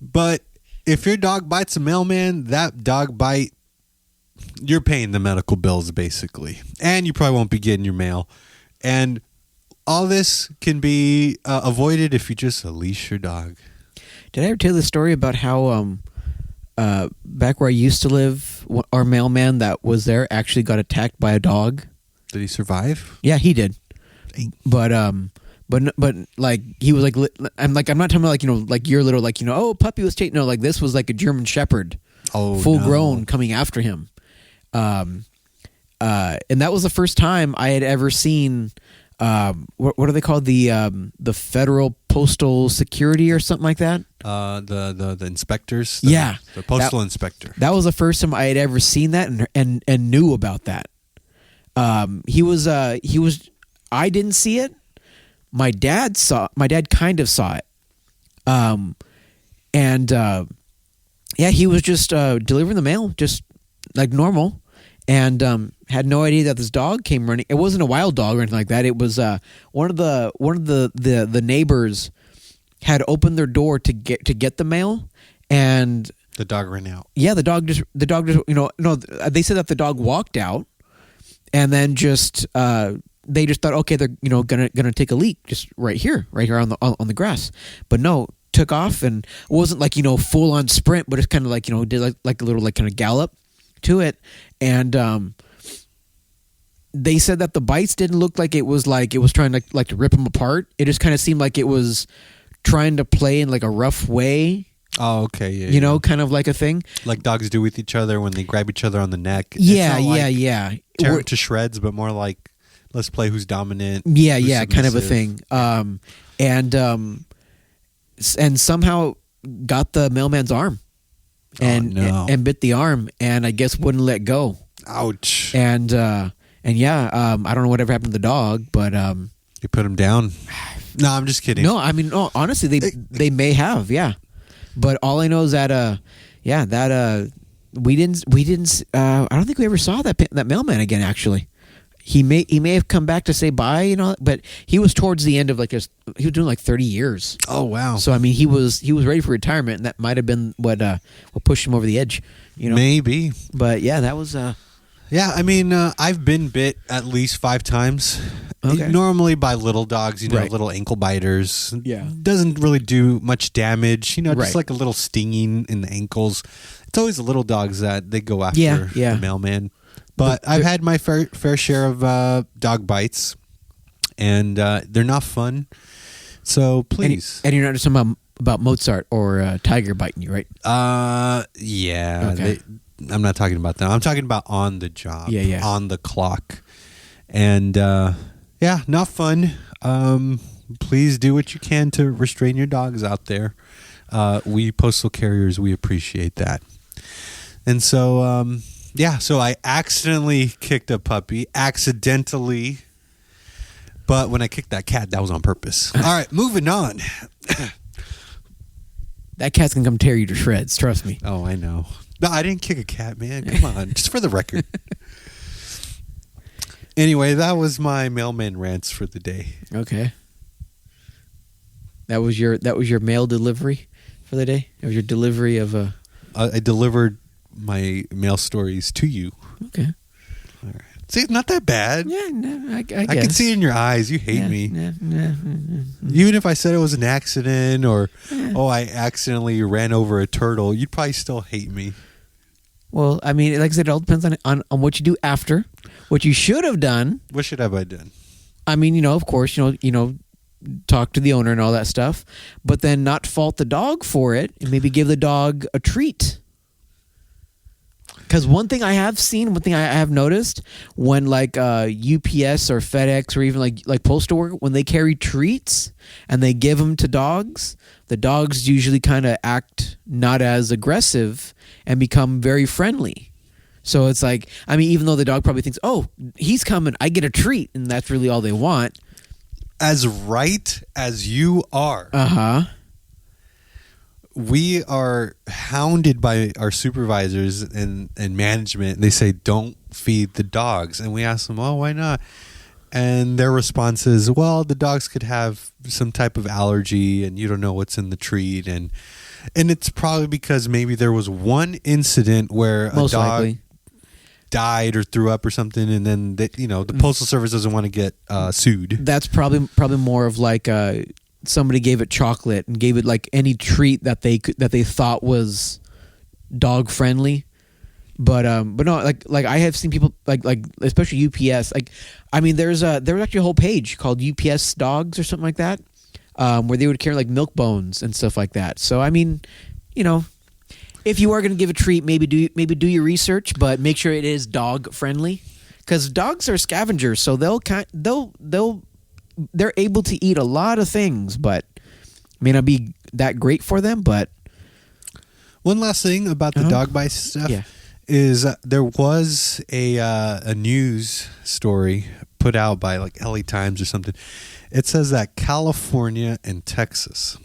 Speaker 2: But if your dog bites a mailman, that dog bite, you're paying the medical bills basically. And you probably won't be getting your mail. And all this can be avoided if you just leash your dog.
Speaker 1: Did I ever tell the story about how back where I used to live, our mailman that was there actually got attacked by a dog?
Speaker 2: Did he survive?
Speaker 1: Yeah, he did. But like he was like, I'm not talking about like your little puppy was taken. No, like this was like a German Shepherd, full grown coming after him. And that was the first time I had ever seen what are they called, the Federal Postal Security or something like that.
Speaker 2: The inspectors. The postal inspector.
Speaker 1: That was the first time I had ever seen that and knew about that. He was. I didn't see it. My dad kind of saw it. He was just delivering the mail, just like normal, and had no idea that this dog came running. It wasn't a wild dog or anything like that. It was one of the neighbors had opened their door to get the mail, and
Speaker 2: the dog ran out.
Speaker 1: Yeah, the dog just they said that the dog walked out, and then just they just thought, okay, they're gonna take a leak just right here on the grass, but no, took off, and it wasn't like full on sprint, but it's kind of like did like a little kind of gallop to it, and they said that the bites didn't look like it was trying to rip them apart. It just kind of seemed like it was trying to play in like a rough way.
Speaker 2: Oh, okay, yeah.
Speaker 1: Kind of like a thing
Speaker 2: like dogs do with each other when they grab each other on the neck.
Speaker 1: Yeah.
Speaker 2: Tear it to shreds, but more like let's play who's dominant.
Speaker 1: Yeah, kind of a thing. And somehow got the mailman's arm, and bit the arm, and I guess wouldn't let go.
Speaker 2: Ouch.
Speaker 1: And I don't know whatever happened to the dog, but
Speaker 2: you put him down. No, I'm just kidding.
Speaker 1: No, I mean, no, honestly, they may have, yeah. But all I know is that we didn't. I don't think we ever saw that mailman again. Actually, he may have come back to say bye, but he was towards the end of he was doing like 30 years.
Speaker 2: Oh wow!
Speaker 1: So I mean, he was ready for retirement, and that might have been what pushed him over the edge.
Speaker 2: Maybe.
Speaker 1: But yeah, that was.
Speaker 2: Yeah, I mean, I've been bit at least 5 times.
Speaker 1: Okay.
Speaker 2: Normally by little dogs,
Speaker 1: Right.
Speaker 2: little ankle biters.
Speaker 1: Yeah.
Speaker 2: Doesn't really do much damage, just
Speaker 1: Right.
Speaker 2: like a little stinging in the ankles. It's always the little dogs that they go after
Speaker 1: Yeah.
Speaker 2: the mailman. But I've had my fair share of dog bites, and they're not fun. So please.
Speaker 1: And you're not just talking about Mozart or Tiger biting you, right?
Speaker 2: Yeah.
Speaker 1: Okay.
Speaker 2: I'm not talking about that. I'm talking about on the job.
Speaker 1: Yeah.
Speaker 2: On the clock. And not fun. Please do what you can to restrain your dogs out there. We postal carriers, we appreciate that. And so, so I accidentally kicked a puppy. Accidentally. But when I kicked that cat, that was on purpose. All right, moving on.
Speaker 1: That cat's going to come tear you to shreds, trust me.
Speaker 2: Oh, I know. No, I didn't kick a cat, man. Come on. Just for the record. Anyway, that was my mailman rants for the day.
Speaker 1: Okay. That was your mail delivery for the day? It was your delivery of a...
Speaker 2: I delivered my mail stories to you.
Speaker 1: Okay.
Speaker 2: All right. See, it's not that bad.
Speaker 1: Yeah, no, I guess.
Speaker 2: I can see it in your eyes. You hate me. Even if I said it was an accident or, I accidentally ran over a turtle, you'd probably still hate me.
Speaker 1: Well, I mean, like I said, it all depends on what you do after. What you should have done.
Speaker 2: What should have I done?
Speaker 1: I mean, of course, talk to the owner and all that stuff, but then not fault the dog for it and maybe give the dog a treat. Because one thing I have noticed when like UPS or FedEx or even like postal work, when they carry treats and they give them to dogs, the dogs usually kind of act not as aggressive and become very friendly. So it's like, I mean, even though the dog probably thinks, oh, he's coming, I get a treat, and that's really all they want.
Speaker 2: As right as you are.
Speaker 1: Uh-huh.
Speaker 2: We are hounded by our supervisors and management. They say, don't feed the dogs. And we ask them, oh, why not? And their response is, well, the dogs could have some type of allergy and you don't know what's in the treat. And it's probably because maybe there was one incident where a dog
Speaker 1: likely
Speaker 2: died or threw up or something. And then, the Postal Service doesn't want to get sued.
Speaker 1: That's probably more of like somebody gave it chocolate and gave it like any treat that they thought was dog friendly, but no, like I have seen people like especially UPS. Like, I mean, there was actually a whole page called UPS Dogs or something like that, where they would carry like milk bones and stuff like that. So I mean, if you are going to give a treat, maybe do your research, but make sure it is dog friendly, because dogs are scavengers, so they're able to eat a lot of things, but may not be that great for them. But
Speaker 2: one last thing about the dog bite stuff is there was a news story put out by like LA Times or something. It says that California and Texas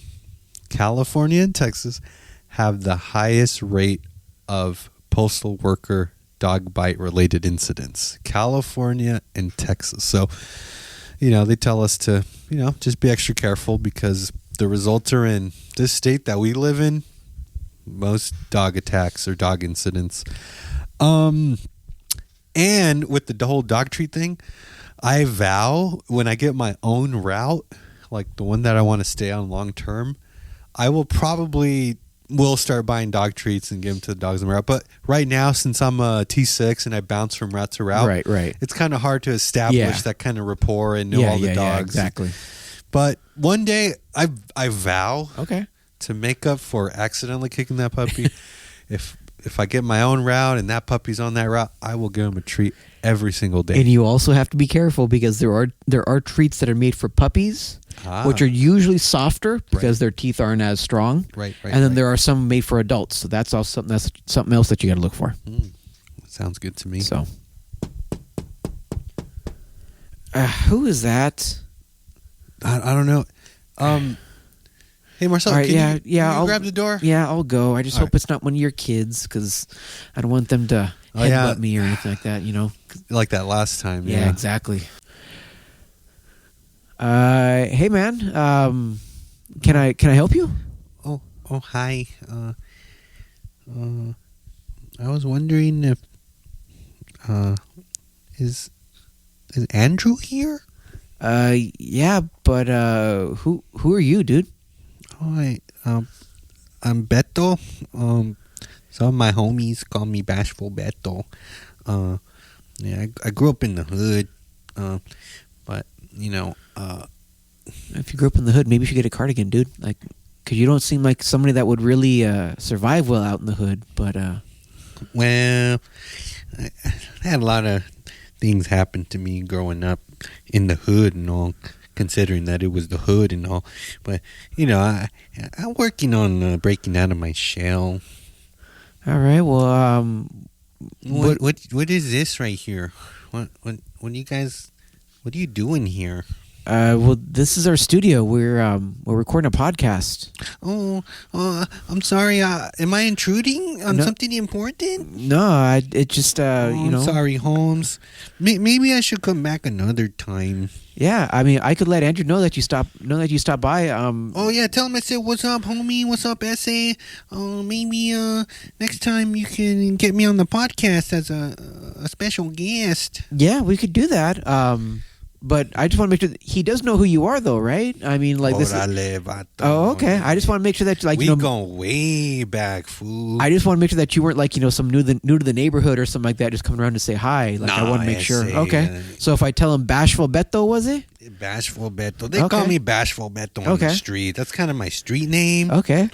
Speaker 2: have the highest rate of postal worker dog bite related incidents. California and Texas. So they tell us to, just be extra careful because the results are in this state that we live in. Most dog attacks or dog incidents. And with the whole dog treat thing, I vow when I get my own route, like the one that I want to stay on long term, I will start buying dog treats and give them to the dogs on the route. But right now, since I'm a T6 and I bounce from route to route,
Speaker 1: right,
Speaker 2: it's kind of hard to establish that kind of rapport and know all the dogs.
Speaker 1: Yeah, exactly.
Speaker 2: But one day, I vow
Speaker 1: to
Speaker 2: make up for accidentally kicking that puppy. If I get my own route and that puppy's on that route, I will give him a treat every single day.
Speaker 1: And you also have to be careful because there are treats that are made for puppies, which are usually softer because their teeth aren't as strong.
Speaker 2: Right.
Speaker 1: And then there are some made for adults, so that's also something else that you got to look for.
Speaker 2: Sounds good to me.
Speaker 1: So, who is that?
Speaker 2: I don't know. Hey Marcel,
Speaker 1: right,
Speaker 2: can you
Speaker 1: I'll
Speaker 2: grab the door?
Speaker 1: Yeah, I'll go. I just hope it's not one of your kids because I don't want them to headbutt me or anything like that.
Speaker 2: Like that last time.
Speaker 1: Yeah, exactly. Hey man, can I help you?
Speaker 2: Oh, hi. I was wondering if Is Andrew here?
Speaker 1: Yeah, but who are you, dude?
Speaker 2: I'm Beto. Some of my homies call me Bashful Beto. I grew up in the hood. But
Speaker 1: If you grew up in the hood, maybe you should get a cardigan, dude. Like, because you don't seem like somebody that would really survive well out in the hood. But
Speaker 2: well, I had a lot of things happen to me growing up in the hood and all, considering that it was the hood and all. But I'm working on breaking out of my shell.
Speaker 1: all right, well,
Speaker 2: What is this right here? What you guys? What are you doing here?
Speaker 1: well, this is our studio. We're recording a podcast.
Speaker 2: Oh, I'm sorry. Am I intruding on something important?
Speaker 1: No, it just
Speaker 2: I'm sorry, Holmes. Maybe I should come back another time.
Speaker 1: Yeah, I mean, I could let Andrew know that you stopped by.
Speaker 2: Oh yeah, tell him I said, "What's up, homie? What's up, SA?" Maybe next time you can get me on the podcast as a special guest.
Speaker 1: Yeah, we could do that. But I just want to make sure that he does know who you are, though, right? I mean, like this. Oh, okay. I just want to make sure that, like,
Speaker 2: we going way back, fool.
Speaker 1: I just want to make sure that you weren't like some new to the neighborhood or something like that, just coming around to say hi. Like, I want to make sure. Okay. So if I tell him Bashful Beto, was it?
Speaker 2: Bashful Beto. They call me Bashful Beto on the street. That's kind of my street name.
Speaker 1: Okay.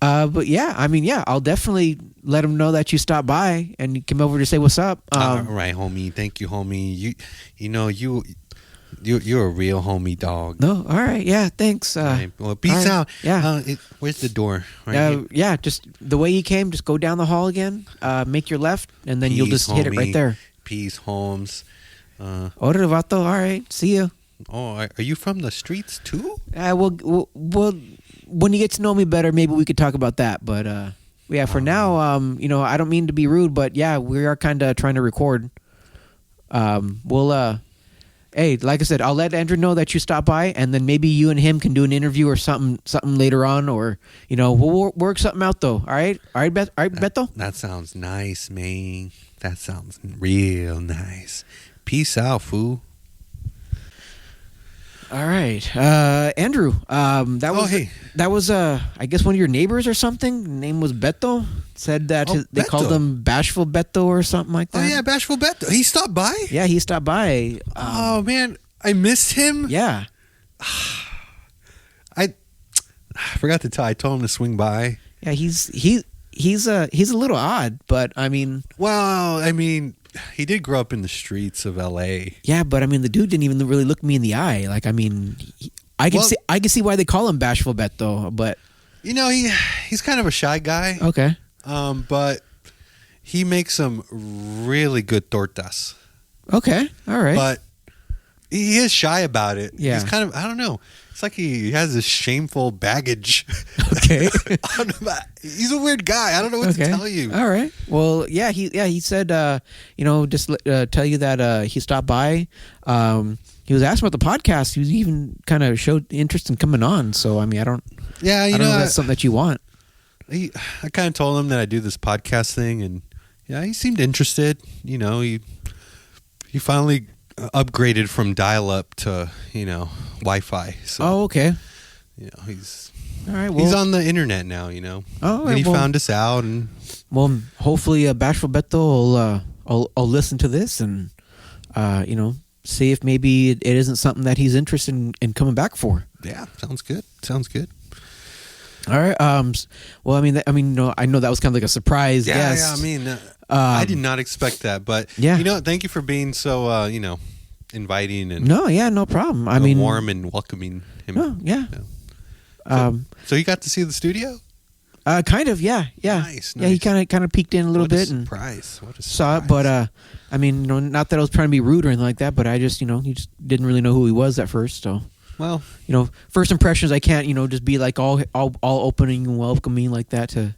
Speaker 1: But yeah, I mean, yeah, I'll definitely let him know that you stopped by and you came over to say what's up.
Speaker 2: All right, homie. Thank you, homie. You're a real homie, dog.
Speaker 1: No, all right, yeah, thanks.
Speaker 2: Right. Well, peace out.
Speaker 1: Yeah.
Speaker 2: Where's the door? Right
Speaker 1: yeah, just the way you came. Just go down the hall again. Make your left, and then you'll just hit it right there.
Speaker 2: Peace, Holmes.
Speaker 1: Ora vato. All right, see you.
Speaker 2: Oh, are you from the streets too?
Speaker 1: Well, when you get to know me better, maybe we could talk about that. But yeah, for now, I don't mean to be rude, but yeah, we are kind of trying to record. Hey, like I said, I'll let Andrew know that you stopped by, and then maybe you and him can do an interview or something later on, or we'll work something out though. All right, Beto.
Speaker 2: That sounds nice, man. That sounds real nice. Peace out, fool.
Speaker 1: All right, Andrew. That was I guess one of your neighbors or something. Name was Beto. Said that they
Speaker 2: Beto.
Speaker 1: called him Bashful Beto or something like that.
Speaker 2: Oh yeah, Bashful Beto. He stopped by.
Speaker 1: Yeah, he stopped by.
Speaker 2: Oh man, I missed him.
Speaker 1: Yeah,
Speaker 2: I forgot to tell. I told him to swing by.
Speaker 1: Yeah, he's a little odd, but I mean,
Speaker 2: he did grow up in the streets of L.A.
Speaker 1: Yeah, but I mean, the dude didn't even really look me in the eye. Like, I mean, I can see why they call him Bashful Beto, but
Speaker 2: he's kind of a shy guy.
Speaker 1: Okay.
Speaker 2: But he makes some really good tortas.
Speaker 1: Okay, all right.
Speaker 2: But he is shy about it.
Speaker 1: Yeah.
Speaker 2: He's kind of, I don't know. It's like he has this shameful baggage.
Speaker 1: Okay.
Speaker 2: He's a weird guy. I don't know what to tell you.
Speaker 1: All right. Well, he said, just tell you that he stopped by. He was asking about the podcast. He was even kind of showed interest in coming on. So, I mean, I don't know if that's something that you want.
Speaker 2: I kind of told him that I do this podcast thing, and yeah, he seemed interested. He finally upgraded from dial-up to Wi-Fi. So,
Speaker 1: oh, okay.
Speaker 2: He's
Speaker 1: all right. Well,
Speaker 2: he's on the internet now.
Speaker 1: Oh,
Speaker 2: and he found us out, and
Speaker 1: hopefully, Bashful Beto will listen to this and see if maybe it isn't something that he's interested in coming back for.
Speaker 2: Yeah, sounds good.
Speaker 1: All right. Well, I know that was kind of like a surprise.
Speaker 2: Yeah,
Speaker 1: guest.
Speaker 2: I did not expect that, but
Speaker 1: yeah.
Speaker 2: Thank you for being so inviting and
Speaker 1: no problem.
Speaker 2: warm and welcoming him.
Speaker 1: Oh, yeah.
Speaker 2: So you got to see the studio?
Speaker 1: Kind of, yeah.
Speaker 2: Nice.
Speaker 1: Yeah, he kind of peeked in a little bit and
Speaker 2: what a surprise.
Speaker 1: Saw it, but not that I was trying to be rude or anything like that, but I just he just didn't really know who he was at first, so.
Speaker 2: Well,
Speaker 1: first impressions, I can't, just be like all opening and welcoming like that to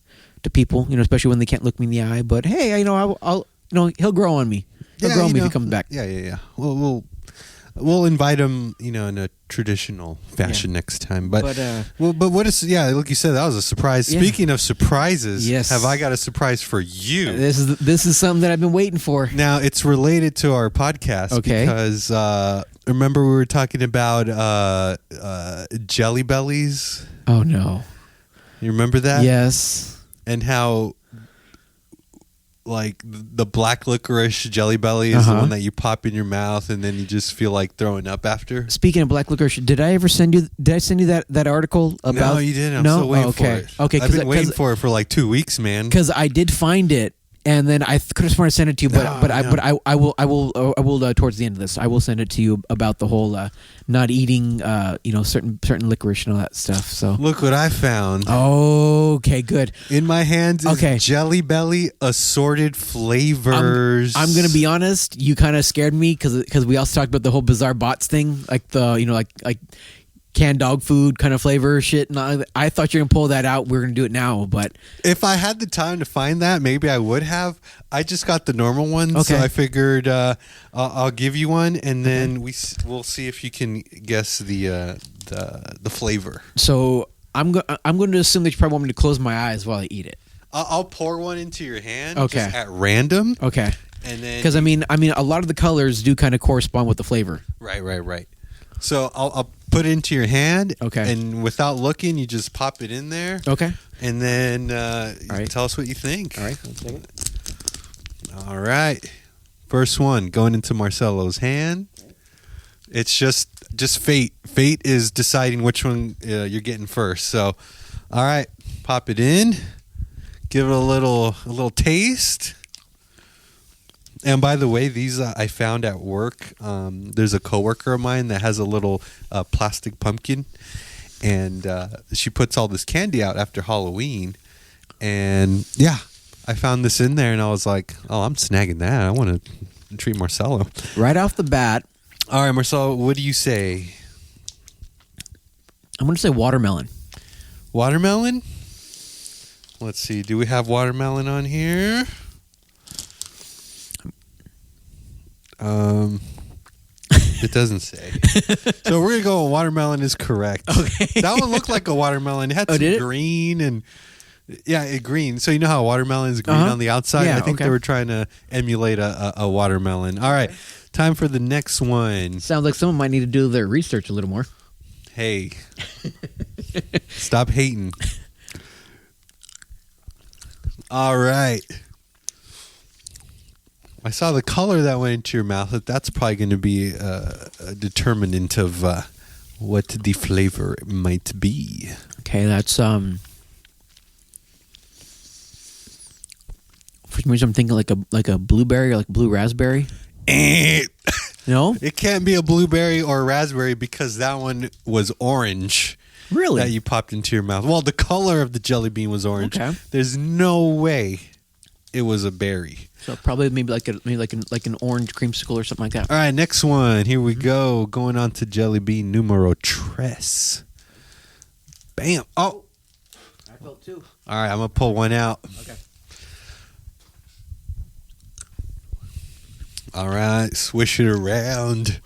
Speaker 1: people, especially when they can't look me in the eye. But hey, I'll he'll grow on me. He'll grow on me if he comes back.
Speaker 2: Yeah. Well, We'll invite them, in a traditional fashion next time. But what is? Yeah, like you said, that was a surprise.
Speaker 1: Yeah.
Speaker 2: Speaking of surprises,
Speaker 1: yes.
Speaker 2: have I got a surprise for you?
Speaker 1: This is something that I've been waiting for.
Speaker 2: Now it's related to our podcast.
Speaker 1: Okay.
Speaker 2: Because remember we were talking about jelly bellies.
Speaker 1: Oh no.
Speaker 2: You remember that?
Speaker 1: Yes.
Speaker 2: And how, like, the black licorice jelly belly is the one that you pop in your mouth and then you just feel like throwing up after.
Speaker 1: Speaking of black licorice, did I send you that article about?
Speaker 2: No, you didn't. I'm still waiting for it.
Speaker 1: Okay,
Speaker 2: I've been waiting for it for like 2 weeks, man.
Speaker 1: Because I did find it, and then I could have sworn I sent it to you, but I will towards the end of this I will send it to you about the whole not eating certain licorice and all that stuff. So
Speaker 2: look what I found.
Speaker 1: Okay, good.
Speaker 2: In my hands is Jelly Belly assorted flavors.
Speaker 1: I'm gonna be honest. You kind of scared me because we also talked about the whole bizarre bots thing, like the like canned dog food kind of flavor shit. And I thought you were gonna pull that out. We are gonna do it now, but
Speaker 2: if I had the time to find that, maybe I would have. I just got the normal one,
Speaker 1: okay.
Speaker 2: So I figured I'll give you one, and then we'll see if you can guess the flavor.
Speaker 1: So I'm going to assume that you probably want me to close my eyes while I eat it.
Speaker 2: I'll pour one into your hand,
Speaker 1: just
Speaker 2: at random.
Speaker 1: Okay.
Speaker 2: And then
Speaker 1: because I mean a lot of the colors do kind of correspond with the flavor.
Speaker 2: Right. So I'll put it into your hand.
Speaker 1: Okay.
Speaker 2: And without looking, you just pop it in there.
Speaker 1: Okay.
Speaker 2: And then
Speaker 1: right.
Speaker 2: Tell us what you think.
Speaker 1: All right. Let's take it.
Speaker 2: All right. First one going into Marcelo's hand. It's just fate. Fate is deciding which one you're getting first. So, all right, pop it in. Give it a little taste. And by the way, these I found at work. There's a coworker of mine that has a little plastic pumpkin, and she puts all this candy out after Halloween. And yeah, I found this in there, and I was like, "Oh, I'm snagging that. I want to treat Marcelo."
Speaker 1: Right off the bat.
Speaker 2: All right, Marcelo, what do you say?
Speaker 1: I'm going to say watermelon.
Speaker 2: Watermelon? Let's see. Do we have watermelon on here? It doesn't say. So we're going to go with watermelon is correct.
Speaker 1: Okay.
Speaker 2: That one looked like a watermelon. It had some green and... Yeah, green. So you know how a watermelon is green on the outside?
Speaker 1: Yeah,
Speaker 2: I think they were trying to emulate a watermelon. All right. Time for the next one.
Speaker 1: Sounds like someone might need to do their research a little more.
Speaker 2: Hey. Stop hating. All right. I saw the color that went into your mouth. That's probably going to be a determinant of what the flavor might be.
Speaker 1: Okay, that's for some reason I'm thinking like a blueberry or like blue raspberry. No?
Speaker 2: It can't be a blueberry or a raspberry because that one was orange.
Speaker 1: Really?
Speaker 2: That you popped into your mouth. Well, the color of the jelly bean was orange.
Speaker 1: Okay.
Speaker 2: There's no way it was a berry.
Speaker 1: So probably maybe like an orange creamsicle or something like that.
Speaker 2: All right, next one. Here we go. Going on to jelly bean numero tres. Bam. Oh.
Speaker 1: I felt two.
Speaker 2: All right, I'm going to pull one out.
Speaker 1: Okay.
Speaker 2: All right, swish it around.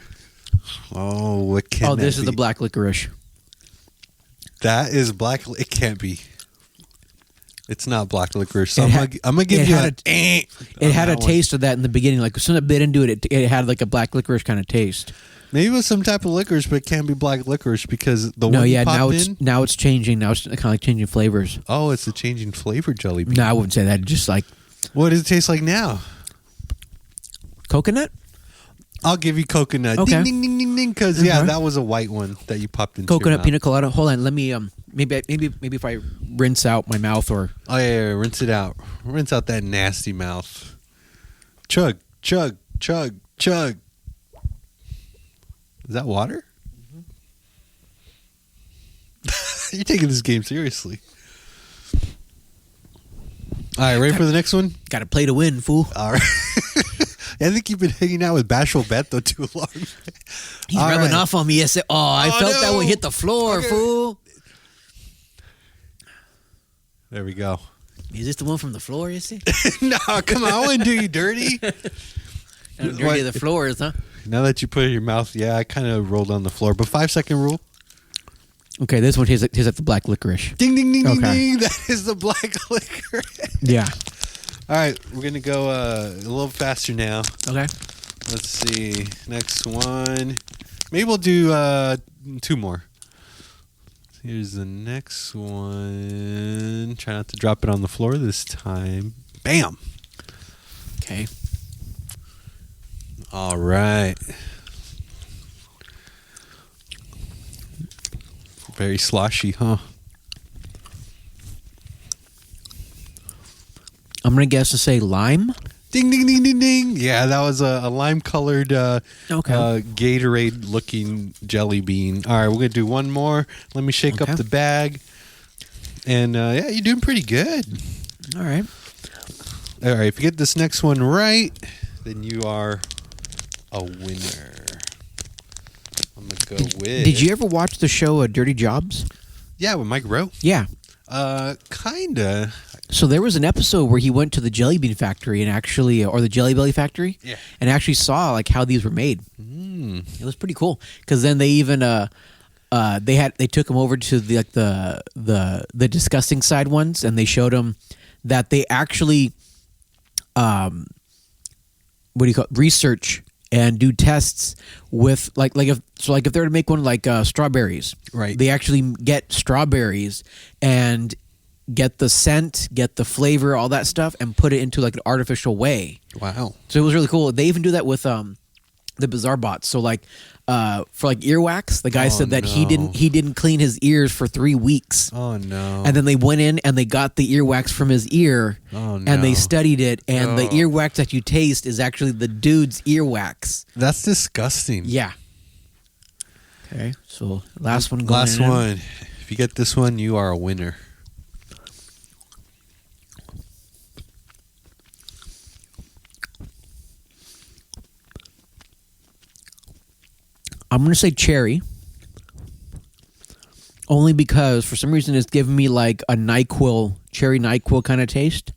Speaker 2: Oh, what can that
Speaker 1: this is
Speaker 2: be?
Speaker 1: the black licorice.
Speaker 2: That is black. It can't be. It's not black licorice. So I'm gonna give you
Speaker 1: it had a taste of that in the beginning. Like as soon as I bit into it, it had like a black licorice kind of taste.
Speaker 2: Maybe it was some type of licorice, but it can't be black licorice because the one you popped in.
Speaker 1: Now it's changing. Now it's kind of like changing flavors.
Speaker 2: Oh, it's a changing flavor jelly bean.
Speaker 1: No, I wouldn't say that. Just like
Speaker 2: what does it taste like now?
Speaker 1: Coconut?
Speaker 2: I'll give you coconut.
Speaker 1: Okay.
Speaker 2: Ding, ding, ding, ding, ding. Because, that was a white one that you popped into
Speaker 1: coconut
Speaker 2: your mouth.
Speaker 1: pina colada. Hold on. Let me, maybe if I rinse out my mouth or...
Speaker 2: Oh, yeah, rinse it out. Rinse out that nasty mouth. Chug, chug, chug, chug. Is that water? Mm-hmm. You're taking this game seriously. All right, ready for the next one?
Speaker 1: Got to play to win, fool.
Speaker 2: All right. I think you've been hanging out with Bashful Beto too long.
Speaker 1: He's rubbing off on me. Yes. I felt that one hit the floor, fool.
Speaker 2: There we go.
Speaker 1: Is this the one from the floor, you see?
Speaker 2: No, come on. I wouldn't do you dirty.
Speaker 1: Dirty the floors, huh?
Speaker 2: Now that you put it in your mouth, yeah, I kind of rolled on the floor. But 5-second rule.
Speaker 1: Okay, this one tastes like the black licorice.
Speaker 2: Ding, ding, ding, ding, ding. That is the black licorice.
Speaker 1: Yeah.
Speaker 2: All right, we're going to go a little faster now.
Speaker 1: Okay.
Speaker 2: Let's see. Next one. Maybe we'll do 2 more. Here's the next one. Try not to drop it on the floor this time. Bam.
Speaker 1: Okay.
Speaker 2: All right. Very sloshy, huh?
Speaker 1: I'm going to guess to say lime.
Speaker 2: Ding, ding, ding, ding, ding. Yeah, that was a lime-colored Gatorade-looking jelly bean. All right, we're going to do one more. Let me shake up the bag. And, yeah, you're doing pretty good.
Speaker 1: All right.
Speaker 2: All right, if you get this next one right, then you are a winner. I'm going to go with...
Speaker 1: Did you ever watch the show Dirty Jobs?
Speaker 2: Yeah, with Mike Rowe.
Speaker 1: Yeah.
Speaker 2: Kinda.
Speaker 1: So there was an episode where he went to the jelly bean factory and actually, or the Jelly Belly factory, and actually saw like how these were made. It was pretty cool because then they even they took him over to the disgusting side ones, and they showed him that they actually research and do tests with like if they were to make one like strawberries,
Speaker 2: right?
Speaker 1: They actually get strawberries and get the scent, get the flavor, all that stuff, and put it into like an artificial way.
Speaker 2: Wow!
Speaker 1: So it was really cool. They even do that with the Bizarre Bots. So like for like earwax, the guy said that he didn't clean his ears for 3 weeks.
Speaker 2: Oh no!
Speaker 1: And then they went in and they got the earwax from his ear.
Speaker 2: Oh no!
Speaker 1: And they studied it, and the earwax that you taste is actually the dude's earwax.
Speaker 2: That's disgusting.
Speaker 1: Yeah. Okay, so last one.
Speaker 2: Last one. If you get this one, you are a winner.
Speaker 1: I'm going to say cherry, only because for some reason it's giving me like a cherry NyQuil kind of taste.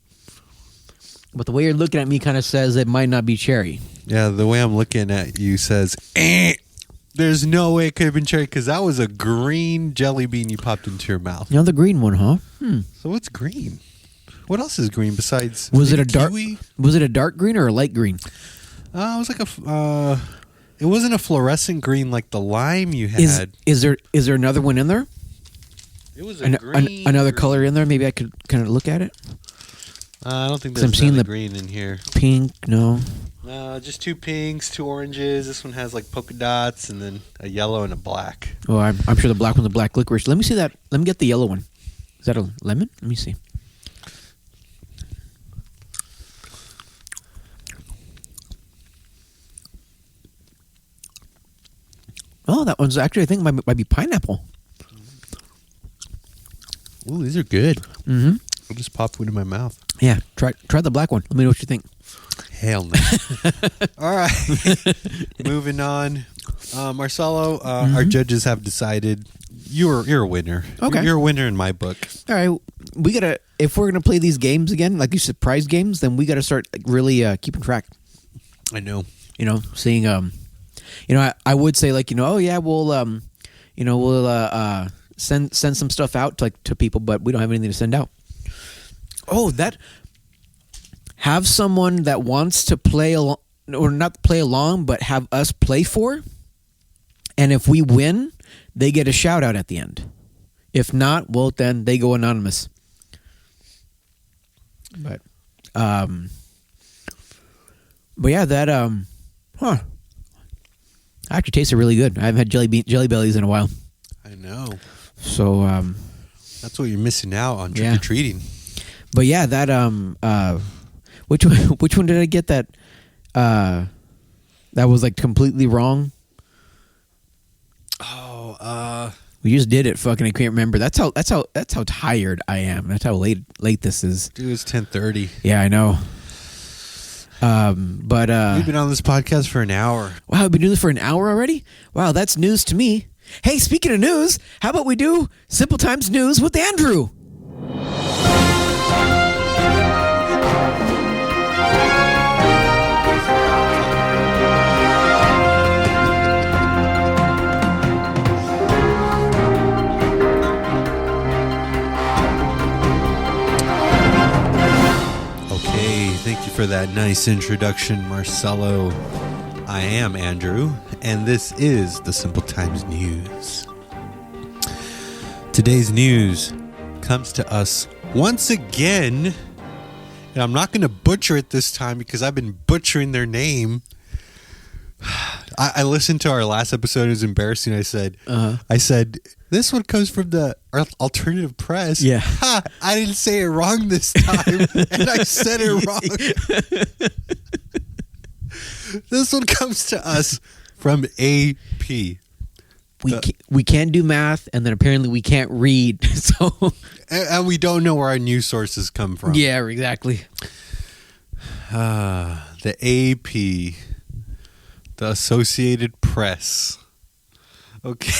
Speaker 1: But the way you're looking at me kind of says it might not be cherry.
Speaker 2: Yeah, the way I'm looking at you says, there's no way it could have been cherry because that was a green jelly bean you popped into your mouth.
Speaker 1: You know, the green one, huh?
Speaker 2: So what's green? What else is green besides
Speaker 1: Was it a
Speaker 2: kiwi?
Speaker 1: Was it a dark green or a light green?
Speaker 2: It was like it wasn't a fluorescent green like the lime you had.
Speaker 1: Is there another one in there?
Speaker 2: It was a green.
Speaker 1: Another color in there? Maybe I could kind of look at it.
Speaker 2: I don't think there's the green in here.
Speaker 1: Pink, no.
Speaker 2: No, just 2 pinks, 2 oranges. This one has like polka dots and then a yellow and a black.
Speaker 1: Oh, I'm sure the black one's a black licorice. Let me see that. Let me get the yellow one. Is that a lemon? Let me see. Oh, that one's actually, I think, might be pineapple.
Speaker 2: Ooh, these are good.
Speaker 1: Mm-hmm.
Speaker 2: I'll just pop one in my mouth.
Speaker 1: Yeah, try the black one. Let me know what you think.
Speaker 2: Hell no. All right. Moving on. Marcelo, our judges have decided you're a winner.
Speaker 1: Okay.
Speaker 2: You're a winner in my book.
Speaker 1: All right. We got to, if we're going to play these games again, like these surprise games, then we got to start like, really keeping track.
Speaker 2: I know.
Speaker 1: You know, seeing, I would say like, oh yeah, we'll send some stuff out to people, but we don't have anything to send out. Oh, have someone that wants to play along, or not play along, but have us play for. And if we win, they get a shout out at the end. If not, well, then they go anonymous. But yeah, that actually tasted really good. I haven't had jelly bellies in a while.
Speaker 2: I know.
Speaker 1: So
Speaker 2: that's what you're missing out on trick or treating.
Speaker 1: But yeah, that which one did I get that was like completely wrong?
Speaker 2: Oh,
Speaker 1: we just did it. Fucking, I can't remember. That's how tired I am. That's how late this is.
Speaker 2: Dude, it's 10:30.
Speaker 1: Yeah, I know. But
Speaker 2: we've been on this podcast for an hour.
Speaker 1: Wow, we've been doing this for an hour already? Wow, that's news to me. Hey, speaking of news, how about we do Simple Times News with Andrew?
Speaker 2: for that nice introduction, Marcelo. I am Andrew, and this is the Simple Times News. Today's news comes to us once again, and I'm not going to butcher it this time because I've been butchering their name. I listened to our last episode. It was embarrassing. I said, this one comes from the alternative press.
Speaker 1: Yeah.
Speaker 2: Ha, I didn't say it wrong this time, and I said it wrong. This one comes to us from AP.
Speaker 1: We can't do math, and then apparently we can't read. So,
Speaker 2: and we don't know where our news sources come from.
Speaker 1: yeah, exactly.
Speaker 2: The AP, the Associated Press. Okay.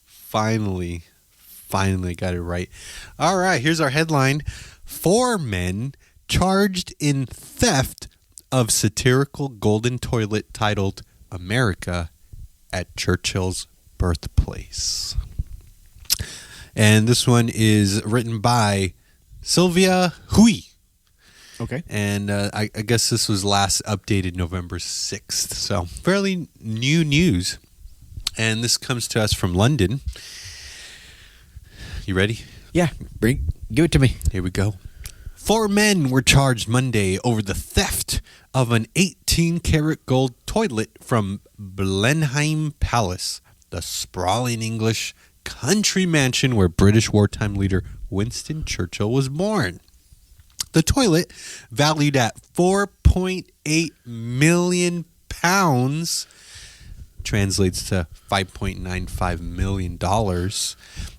Speaker 2: Finally got it right. All right, here's our headline. 4 men charged in theft of satirical golden toilet titled America at Churchill's birthplace. And this one is written by Sylvia Hui.
Speaker 1: Okay.
Speaker 2: And I guess this was last updated November 6th. So fairly new news. And this comes to us from London. You ready?
Speaker 1: Yeah, give it to me.
Speaker 2: Here we go. 4 men were charged Monday over the theft of an 18-karat gold toilet from Blenheim Palace, the sprawling English country mansion where British wartime leader Winston Churchill was born. The toilet, valued at £4.8 million, translates to $5.95 million,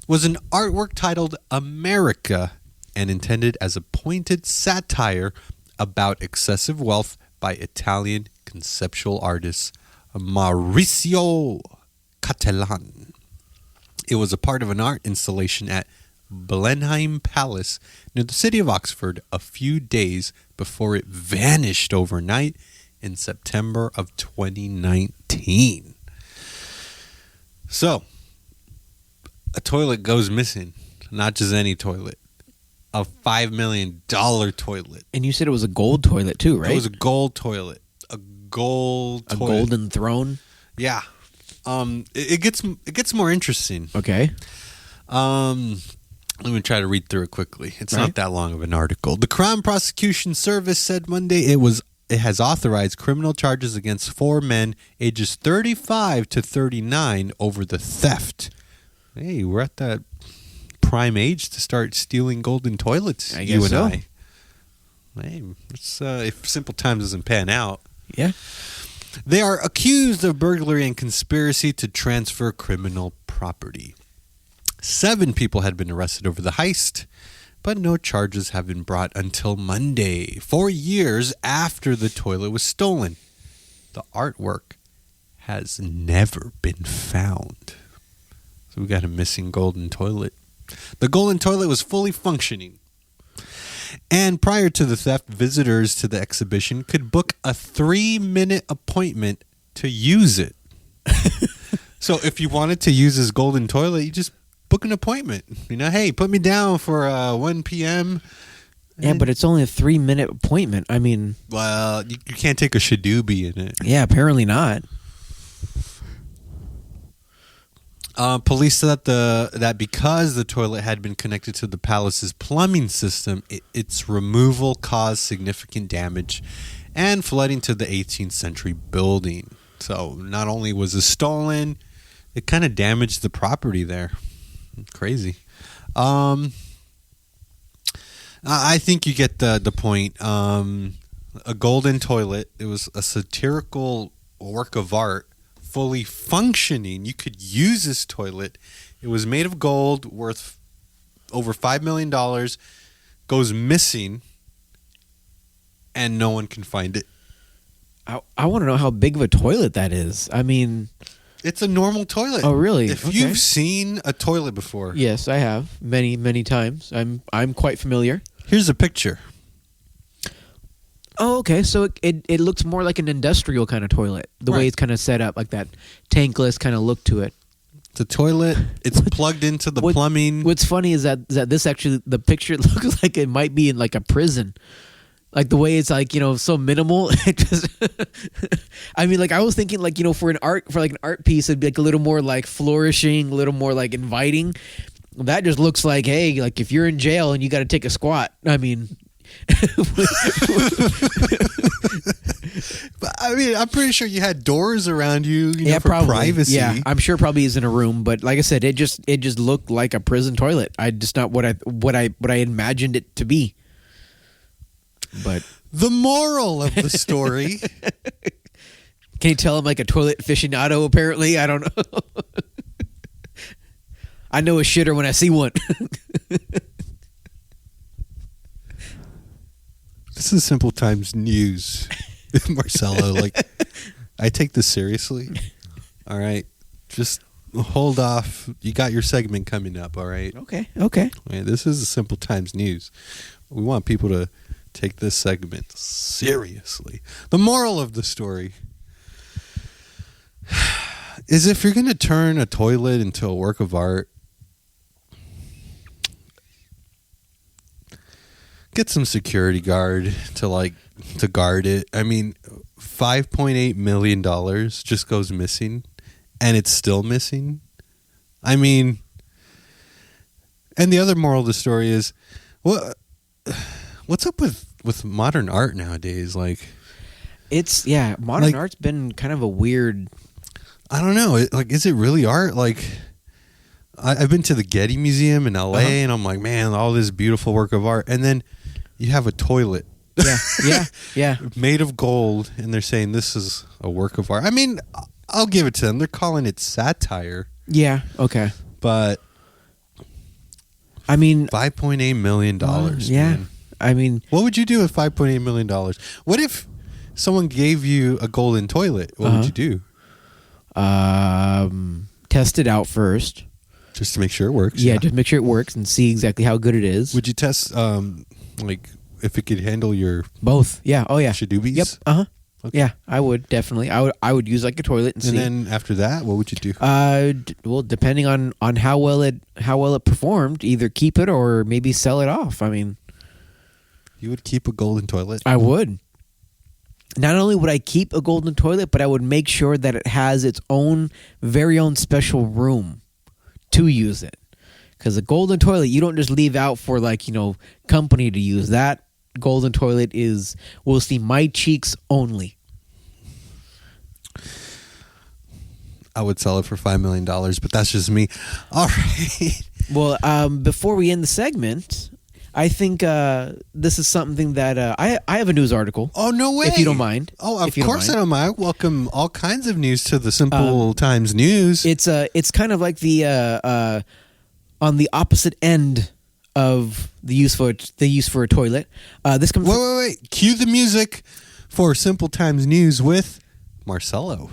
Speaker 2: was an artwork titled America and intended as a pointed satire about excessive wealth by Italian conceptual artist Maurizio Cattelan. It was a part of an art installation at Blenheim Palace near the city of Oxford a few days before it vanished overnight in September of 2019. So, a toilet goes missing. Not just any toilet. A $5 million toilet.
Speaker 1: And you said it was a gold toilet too, right?
Speaker 2: It was a gold toilet. A
Speaker 1: golden throne.
Speaker 2: Yeah. It gets more interesting.
Speaker 1: Okay.
Speaker 2: Let me try to read through it quickly. It's not that long of an article. The Crown Prosecution Service said Monday it has authorized criminal charges against 4 men ages 35 to 39 over the theft. Hey, we're at that prime age to start stealing golden toilets.
Speaker 1: I guess so.
Speaker 2: I. Hey, if Simple Times doesn't pan out.
Speaker 1: Yeah.
Speaker 2: They are accused of burglary and conspiracy to transfer criminal property. 7 people had been arrested over the heist, but no charges have been brought until Monday, 4 years after the toilet was stolen. The artwork has never been found. So we got a missing golden toilet. The golden toilet was fully functioning. And prior to the theft, visitors to the exhibition could book a 3-minute appointment to use it. So if you wanted to use this golden toilet, you just book an appointment. Hey, put me down for 1 p.m.
Speaker 1: Yeah, but it's only a 3-minute appointment. I mean...
Speaker 2: Well, you can't take a shadoobie in it.
Speaker 1: Yeah, apparently not.
Speaker 2: Police said that because the toilet had been connected to the palace's plumbing system, its removal caused significant damage and flooding to the 18th century building. So not only was it stolen, it kind of damaged the property there. Crazy. I think you get the point. A golden toilet. It was a satirical work of art, fully functioning. You could use this toilet. It was made of gold, worth over $5 million, goes missing, and no one can find it.
Speaker 1: I want to know how big of a toilet that is. I mean...
Speaker 2: It's a normal toilet.
Speaker 1: Oh, really?
Speaker 2: If you've seen a toilet before.
Speaker 1: Yes, I have. Many, many times. I'm quite familiar.
Speaker 2: Here's a picture.
Speaker 1: Oh, okay. So it looks more like an industrial kind of toilet. The way it's kind of set up, like that tankless kind of look to it.
Speaker 2: The toilet, it's plugged into the plumbing.
Speaker 1: What's funny is that this actually, the picture looks like it might be in like a prison. Like the way it's like, so minimal. It just, I mean, like I was thinking like, for an art piece, it'd be like a little more like flourishing, a little more like inviting. That just looks like, hey, like if you're in jail and you got to take a squat. I mean,
Speaker 2: but I mean, I'm pretty sure you had doors around you,
Speaker 1: yeah,
Speaker 2: for
Speaker 1: probably.
Speaker 2: privacy.
Speaker 1: Yeah, I'm sure probably is in a room, but like I said, it just looked like a prison toilet. I just not what I imagined it to be. But
Speaker 2: the moral of the story.
Speaker 1: Can you tell I'm like a toilet aficionado? Apparently, I don't know. I know a shitter when I see one.
Speaker 2: This is Simple Times News, Marcelo. Like, I take this seriously. All right, just hold off. You got your segment coming up. All right.
Speaker 1: Okay.
Speaker 2: Yeah, this is the Simple Times News. We want people to take this segment seriously. The moral of the story is if you're going to turn a toilet into a work of art, get some security guard to guard it. I mean, $5.8 million just goes missing, and it's still missing. I mean, and the other moral of the story is, what's up with modern art nowadays? Like,
Speaker 1: modern art's been kind of a weird.
Speaker 2: I don't know. Is it really art? Like, I've been to the Getty Museum in LA, and I'm like, man, all this beautiful work of art, and then you have a toilet,
Speaker 1: yeah,
Speaker 2: made of gold, and they're saying this is a work of art. I mean, I'll give it to them. They're calling it satire.
Speaker 1: Yeah. Okay.
Speaker 2: But
Speaker 1: I mean,
Speaker 2: $5.8 million.
Speaker 1: Yeah.
Speaker 2: Man.
Speaker 1: I mean,
Speaker 2: what would you do with $5.8 million? What if someone gave you a golden toilet? What would you do?
Speaker 1: Test it out first.
Speaker 2: Just to make sure it works.
Speaker 1: Yeah, just make sure it works and see exactly how good it is.
Speaker 2: Would you test, like, if it could handle your
Speaker 1: both? Yeah. Oh, yeah.
Speaker 2: Shadoobies?
Speaker 1: Yep. Okay. Yeah, I would definitely. I would use like a toilet and see.
Speaker 2: And then after that, what would you do?
Speaker 1: Well, depending on how well it performed, either keep it or maybe sell it off. I mean,
Speaker 2: you would keep a golden toilet?
Speaker 1: I would. Not only would I keep a golden toilet, but I would make sure that it has its very own special room to use it. Because a golden toilet, you don't just leave out for company to use. That golden toilet will see my cheeks only.
Speaker 2: I would sell it for $5 million, but that's just me. All right.
Speaker 1: Well, before we end the segment, I think this is something that I have a news article.
Speaker 2: Oh, no way.
Speaker 1: If you don't mind.
Speaker 2: Oh, of course I don't mind. I welcome all kinds of news to the Simple Times News.
Speaker 1: It's kind of like the on the opposite end of the use for a toilet. This comes.
Speaker 2: Wait! Cue the music for Simple Times News with Marcelo.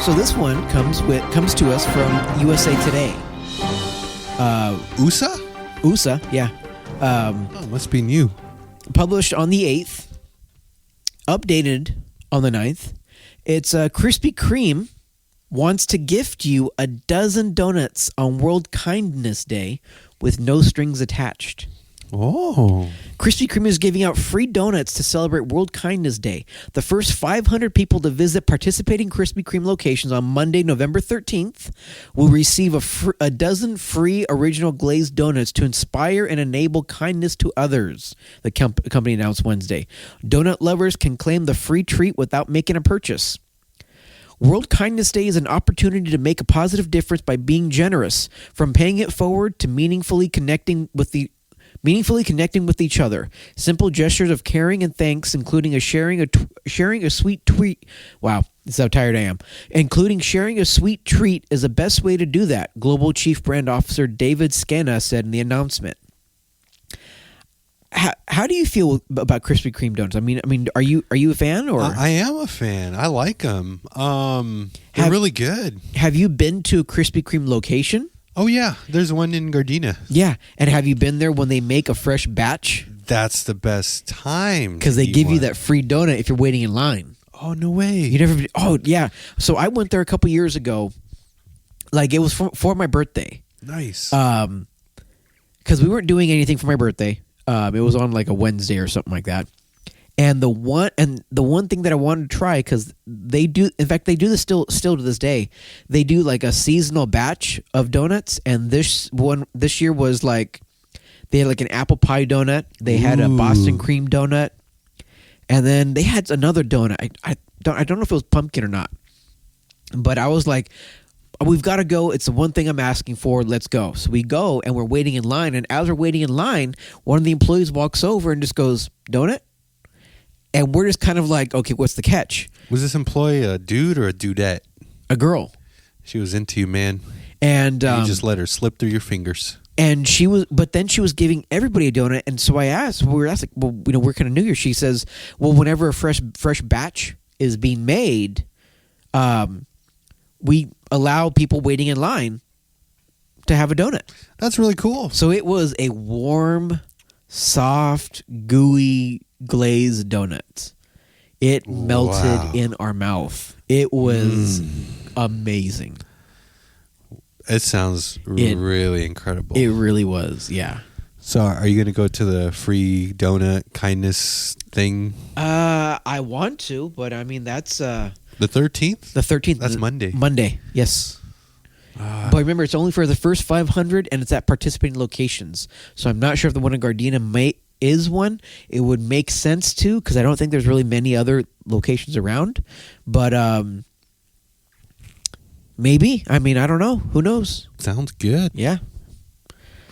Speaker 1: So this one comes to us from USA Today. USA, yeah.
Speaker 2: Must be new.
Speaker 1: Published on the 8th, updated on the 9th. It's Krispy Kreme wants to gift you a dozen donuts on World Kindness Day with no strings attached.
Speaker 2: Oh.
Speaker 1: Krispy Kreme is giving out free donuts to celebrate World Kindness Day. The first 500 people to visit participating Krispy Kreme locations on Monday, November 13th, will receive a dozen free original glazed donuts to inspire and enable kindness to others, the company announced Wednesday. Donut lovers can claim the free treat without making a purchase. World Kindness Day is an opportunity to make a positive difference by being generous, from paying it forward to meaningfully connecting with each other. Simple gestures of caring and thanks, including sharing a sweet treat. Wow, this is how tired I am. Including sharing a sweet treat is the best way to do that, Global Chief Brand Officer David Scanna said in the announcement. How do you feel about Krispy Kreme donuts? I mean, are you a fan or?
Speaker 2: I am a fan. I like them. They're really good.
Speaker 1: Have you been to a Krispy Kreme location?
Speaker 2: Oh yeah, there's one in Gardena.
Speaker 1: Yeah, and have you been there when they make a fresh batch?
Speaker 2: That's the best time.
Speaker 1: Because they give you that free donut if you're waiting in line.
Speaker 2: Oh, no way.
Speaker 1: You never. Oh, yeah. So I went there a couple years ago. Like, it was for my birthday.
Speaker 2: Nice.
Speaker 1: Because we weren't doing anything for my birthday. It was on like a Wednesday or something like that. And the one thing that I wanted to try, because they do, in fact, they do this still to this day. They do like a seasonal batch of donuts, and this year was like they had like an apple pie donut. They had a Boston cream donut, and then they had another donut. I don't know if it was pumpkin or not, but I was like, we've got to go. It's the one thing I'm asking for. Let's go. So we go, and we're waiting in line. And as we're waiting in line, one of the employees walks over and just goes, "Donut?" And we're just kind of like, okay, what's the catch?
Speaker 2: Was this employee a dude or a dudette?
Speaker 1: A girl.
Speaker 2: She was into you, man.
Speaker 1: And
Speaker 2: you just let her slip through your fingers.
Speaker 1: And but then she was giving everybody a donut. And so I asked, we're like, well, we're kind of new here. She says, well, whenever a fresh batch is being made, we allow people waiting in line to have a donut.
Speaker 2: That's really cool.
Speaker 1: So it was a warm, soft, gooey, glazed donut. It melted in our mouth. It was amazing.
Speaker 2: It sounds really incredible.
Speaker 1: It really was, yeah.
Speaker 2: So are you going to go to the free donut kindness thing?
Speaker 1: I want to, but I mean, that's...
Speaker 2: the 13th?
Speaker 1: The 13th.
Speaker 2: That's Monday.
Speaker 1: Monday, yes. But remember, it's only for the first 500, and it's at participating locations. So I'm not sure if the one in Gardena is one. It would make sense to, because I don't think there's really many other locations around. But maybe. I mean, I don't know. Who knows?
Speaker 2: Sounds good.
Speaker 1: Yeah.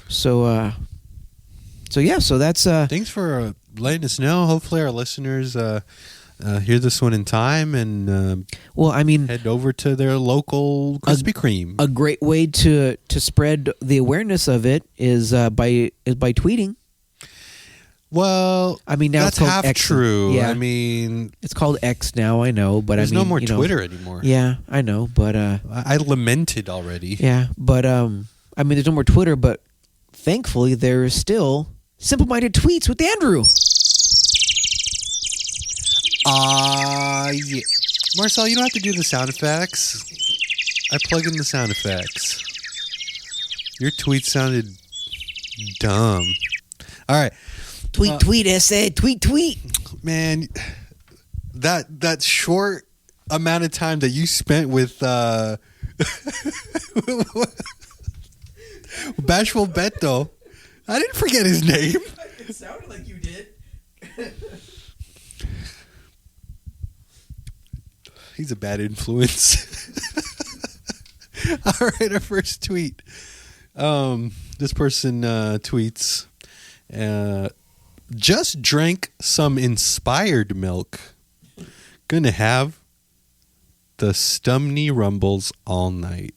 Speaker 1: So yeah. So that's.
Speaker 2: Thanks for letting us know. Hopefully, our listeners hear this one in time and
Speaker 1: well, I mean,
Speaker 2: head over to their local Krispy Kreme.
Speaker 1: A great way to spread the awareness of it is by tweeting.
Speaker 2: Well,
Speaker 1: I mean, now
Speaker 2: that's
Speaker 1: it's called
Speaker 2: half
Speaker 1: X.
Speaker 2: true.
Speaker 1: Yeah.
Speaker 2: I mean,
Speaker 1: it's called X now. I know, but
Speaker 2: there's
Speaker 1: I mean,
Speaker 2: no more Twitter anymore.
Speaker 1: Yeah, I know, but
Speaker 2: I lamented already.
Speaker 1: Yeah, but I mean, there's no more Twitter, but thankfully there is still Simple-Minded Tweets with Andrew.
Speaker 2: Yeah. Marcel, you don't have to do the sound effects. I plug in the sound effects. Your tweet sounded dumb. All right.
Speaker 1: Tweet, essay, tweet.
Speaker 2: Man, that short amount of time that you spent with Bashful Beto, I didn't forget his name.
Speaker 1: It sounded like you did.
Speaker 2: He's a bad influence. All right, our first tweet. This person tweets, just drank some inspired milk. Gonna have the stumney rumbles all night.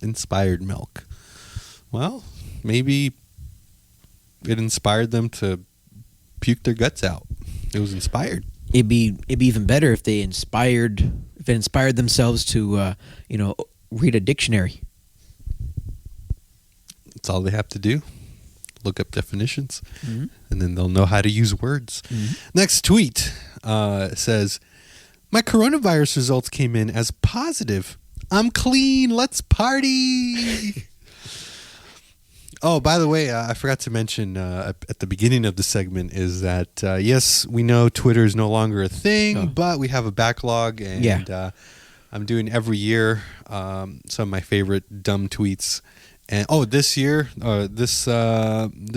Speaker 2: Inspired milk. Well, maybe it inspired them to puke their guts out. It was inspired.
Speaker 1: It'd be even better if it inspired themselves to read a dictionary.
Speaker 2: That's all they have to do. Look up definitions, and then they'll know how to use words. Next tweet says, my coronavirus results came in as positive. I'm clean. Let's party. Oh, by the way, I forgot to mention at the beginning of the segment is that, yes, we know Twitter is no longer a thing, but we have a backlog, and I'm doing every year some of my favorite dumb tweets. And this year, this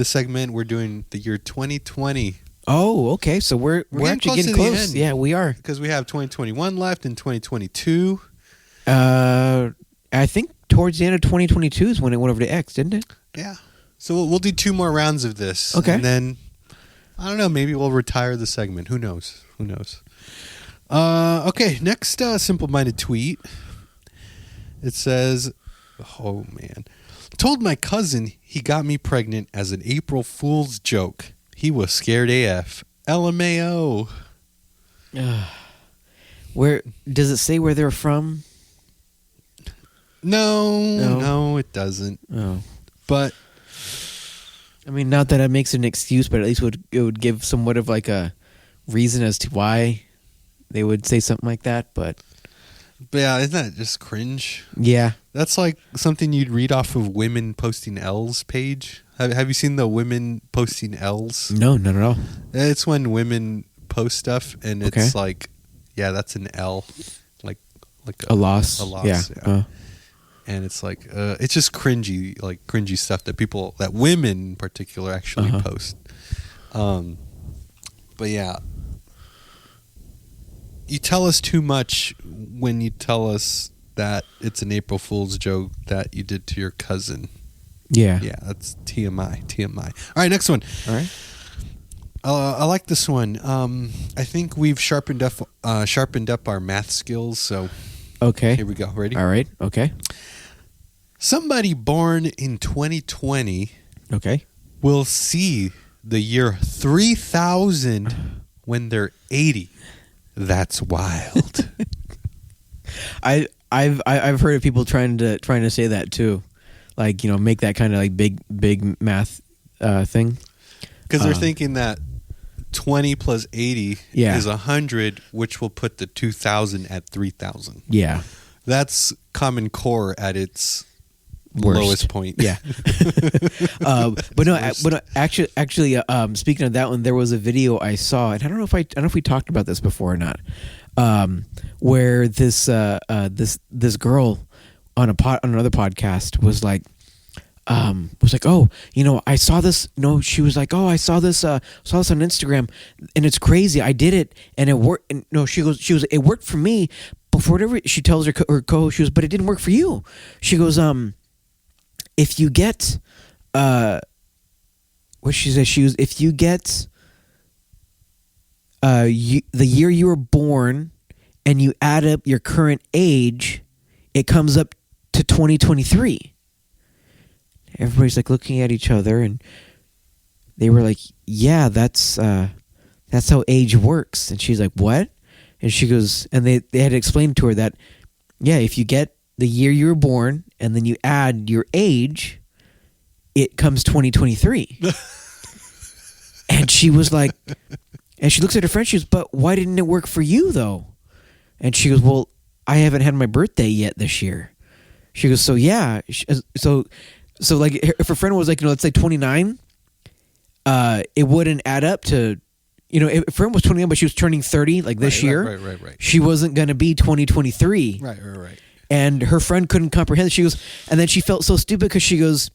Speaker 2: segment, we're doing the year 2020.
Speaker 1: Oh, okay. So we're actually getting close. Yeah, we are.
Speaker 2: Because we have 2021 left and 2022.
Speaker 1: I think towards the end of 2022 is when it went over to X, didn't it?
Speaker 2: Yeah. So we'll do 2 more rounds of this.
Speaker 1: Okay.
Speaker 2: And then, I don't know, maybe we'll retire the segment. Who knows? Okay, next simple-minded tweet. It says, oh, man. Told my cousin he got me pregnant as an April Fool's joke. He was scared AF. LMAO.
Speaker 1: Where does it say where they're from?
Speaker 2: No, it doesn't.
Speaker 1: Oh.
Speaker 2: But
Speaker 1: I mean, not that it makes it an excuse, but at least it would give somewhat of like a reason as to why they would say something like that. But
Speaker 2: yeah, isn't that just cringe?
Speaker 1: yeah,
Speaker 2: That's like something you'd read off of Women Posting L's page. Have you seen the Women Posting L's?
Speaker 1: no, not at all.
Speaker 2: It's when women post stuff, and it's like, yeah, that's an L, like
Speaker 1: A loss.
Speaker 2: A loss.
Speaker 1: Yeah.
Speaker 2: And it's like, it's just cringy stuff that women in particular actually post. But yeah, you tell us too much when you tell us that it's an April Fool's joke that you did to your cousin.
Speaker 1: Yeah.
Speaker 2: Yeah, that's TMI. All right, next one.
Speaker 1: All right.
Speaker 2: I like this one. I think we've sharpened up our math skills. So,
Speaker 1: Okay.
Speaker 2: here we go. Ready?
Speaker 1: All right. Okay.
Speaker 2: Somebody born in 2020
Speaker 1: Okay.
Speaker 2: will see the year 3000 when they're 80. That's wild.
Speaker 1: I've heard of people trying to say that too, like, you know, make that kind of like big math thing.
Speaker 2: Because they're thinking that 20 plus 80
Speaker 1: Yeah.
Speaker 2: is 100, which will put the 2000 at 3000.
Speaker 1: Yeah.
Speaker 2: That's Common Core at its
Speaker 1: Worst.
Speaker 2: lowest point.
Speaker 1: Yeah. But no, actually, speaking of that one, there was a video I saw, and I don't know if we talked about this before or not, where this girl on another podcast was like, oh, you know, I saw this. No, she was like, oh, I saw this on Instagram, and it's crazy. I did it, and it worked. And no, she goes, it worked for me, but for whatever she tells her co-host, she goes, but it didn't work for you. She goes, if you get, what she said, if you get, the year you were born, and you add up your current age, it comes up to 2023. Everybody's like looking at each other, and they were like, yeah, that's how age works. And she's like, what? And she goes, and they had to explain to her that, yeah, if you get the year you were born and then you add your age, it comes 2023. And she was like, and she looks at her friend, she goes, but why didn't it work for you though? And she goes, well, I haven't had my birthday yet this year. She goes, so yeah, so like if her friend was like, you know, let's say 29, it wouldn't add up to, you know, if her friend was 29 but she was turning 30 like this year,
Speaker 2: right.
Speaker 1: she wasn't going to be 2023.
Speaker 2: Right.
Speaker 1: And her friend couldn't comprehend it. She goes, and then she felt so stupid because she goes,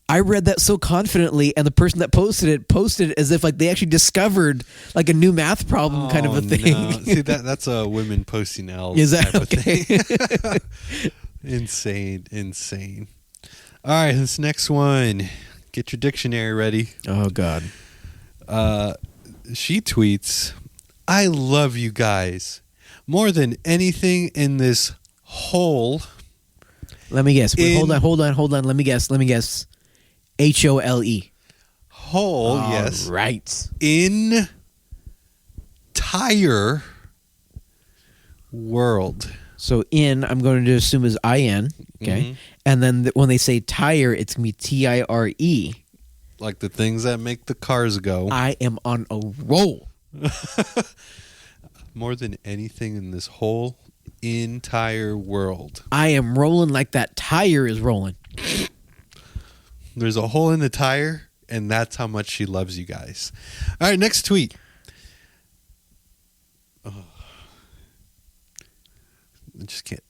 Speaker 1: I read that so confidently, and the person that posted it as if like they actually discovered like a new math problem kind of a thing.
Speaker 2: No. See, that's a Women Posting L's.
Speaker 1: Is that
Speaker 2: type of thing. Insane. All right, this next one. Get your dictionary ready.
Speaker 1: Oh God.
Speaker 2: She tweets, I love you guys more than anything in this whole.
Speaker 1: Let me guess. Wait, hold on. Let me guess. HOLE.
Speaker 2: Whole, yes.
Speaker 1: Right.
Speaker 2: Entire world.
Speaker 1: So I'm going to assume is IN. Okay.
Speaker 2: Mm-hmm.
Speaker 1: And then when they say tire, it's going to be TIRE.
Speaker 2: Like the things that make the cars go.
Speaker 1: I am on a roll.
Speaker 2: More than anything in this whole entire world.
Speaker 1: I am rolling like that tire is rolling.
Speaker 2: There's a hole in the tire, and that's how much she loves you guys. All right, next tweet. Oh. I just can't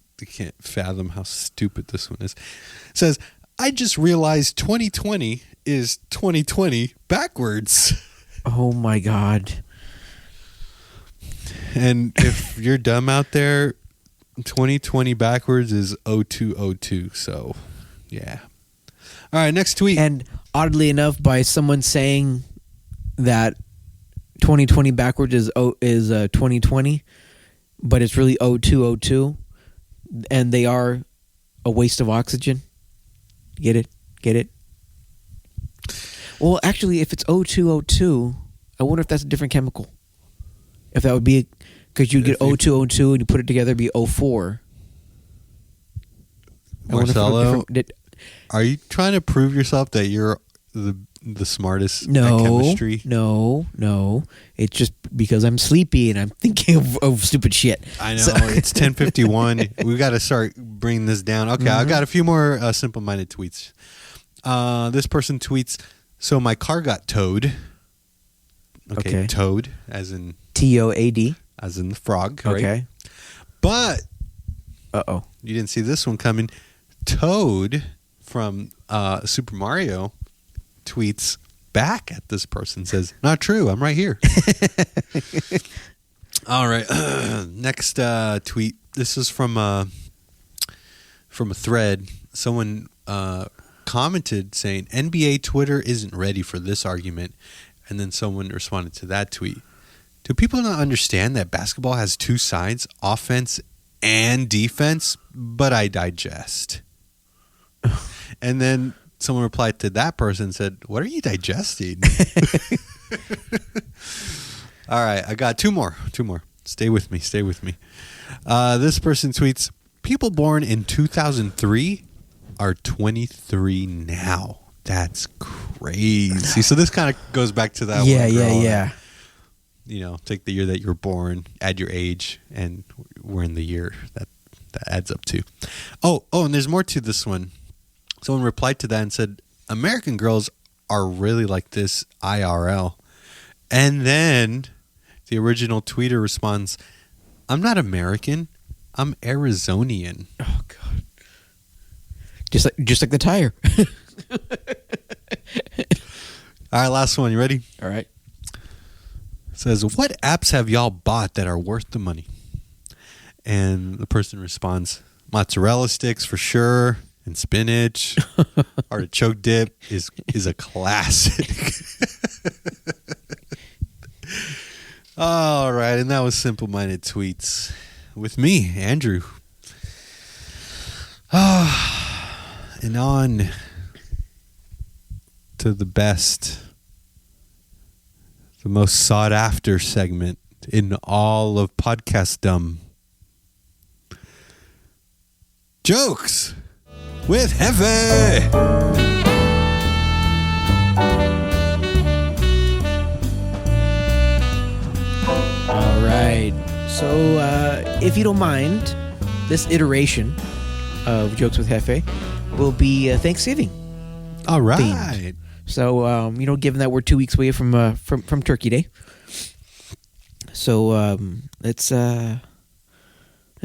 Speaker 2: fathom how stupid this one is. It says, I just realized 2020 is 2020 backwards.
Speaker 1: Oh my God.
Speaker 2: And if you're dumb out there, 2020 backwards is 0202. So, yeah. All right, next tweet.
Speaker 1: And oddly enough, by someone saying that 2020 backwards is 2020, but it's really 0202, and they are a waste of oxygen. Get it? Well, actually, if it's 0202, I wonder if that's a different chemical. If that would be, because you'd get 0202 and you put it together, it'd be 04.
Speaker 2: Marcelo, are you trying to prove yourself that you're the the smartest at
Speaker 1: No,
Speaker 2: chemistry?
Speaker 1: no. It's just because I'm sleepy and I'm thinking of stupid shit.
Speaker 2: I know. It's 10:51. We got to start bringing this down. Okay, I got a few more simple-minded tweets. This person tweets, so my car got towed. Okay. Towed, as in...
Speaker 1: TOAD.
Speaker 2: As in the frog, right?
Speaker 1: Okay.
Speaker 2: But...
Speaker 1: Uh-oh.
Speaker 2: You didn't see this one coming. Toad from Super Mario tweets back at this person, says, not true, I'm right here. All right. Next tweet. This is from a thread. Someone commented saying, NBA Twitter isn't ready for this argument. And then someone responded to that tweet. Do people not understand that basketball has two sides, offense and defense? But I digest. And then someone replied to that person and said, what are you digesting? All right, I got two more. Stay with me. This person tweets, people born in 2003 are 23 now. That's crazy. So this kind of goes back to that.
Speaker 1: Yeah.
Speaker 2: You know, take the year that you were born, add your age, and we're in the year that adds up to. Oh, and there's more to this one. Someone replied to that and said, American girls are really like this IRL. And then the original tweeter responds, I'm not American, I'm Arizonian.
Speaker 1: Oh, God. Just like the tire.
Speaker 2: All right, last one. You ready?
Speaker 1: All right.
Speaker 2: It says, what apps have y'all bought that are worth the money? And the person responds, mozzarella sticks for sure, and spinach. Artichoke dip is a classic. All right, and that was Simple-Minded Tweets with me, Andrew. And on to the best, the most sought after segment in all of podcastdom. Jokes with Hefe.
Speaker 1: All right. So, if you don't mind, this iteration of Jokes with Hefe will be Thanksgiving.
Speaker 2: All right.
Speaker 1: Themed. So, given that we're 2 weeks away from Turkey Day, so let's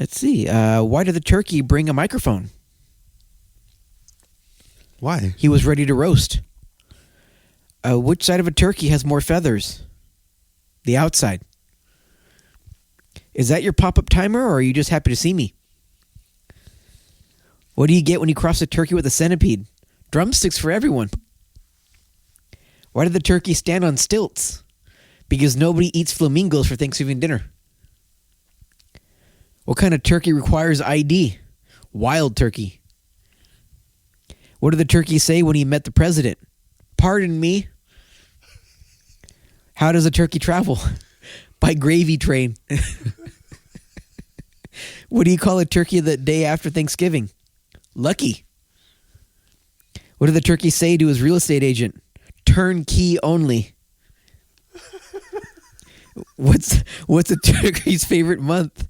Speaker 1: see. Why did the turkey bring a microphone?
Speaker 2: Why?
Speaker 1: He was ready to roast. Which side of a turkey has more feathers? The outside. Is that your pop-up timer, or are you just happy to see me? What do you get when you cross a turkey with a centipede? Drumsticks for everyone. Why did the turkey stand on stilts? Because nobody eats flamingos for Thanksgiving dinner. What kind of turkey requires ID? Wild turkey. What did the turkey say when he met the president? Pardon me. How does a turkey travel? By gravy train. What do you call a turkey the day after Thanksgiving? Lucky. What did the turkey say to his real estate agent? Turnkey only. What's a turkey's favorite month?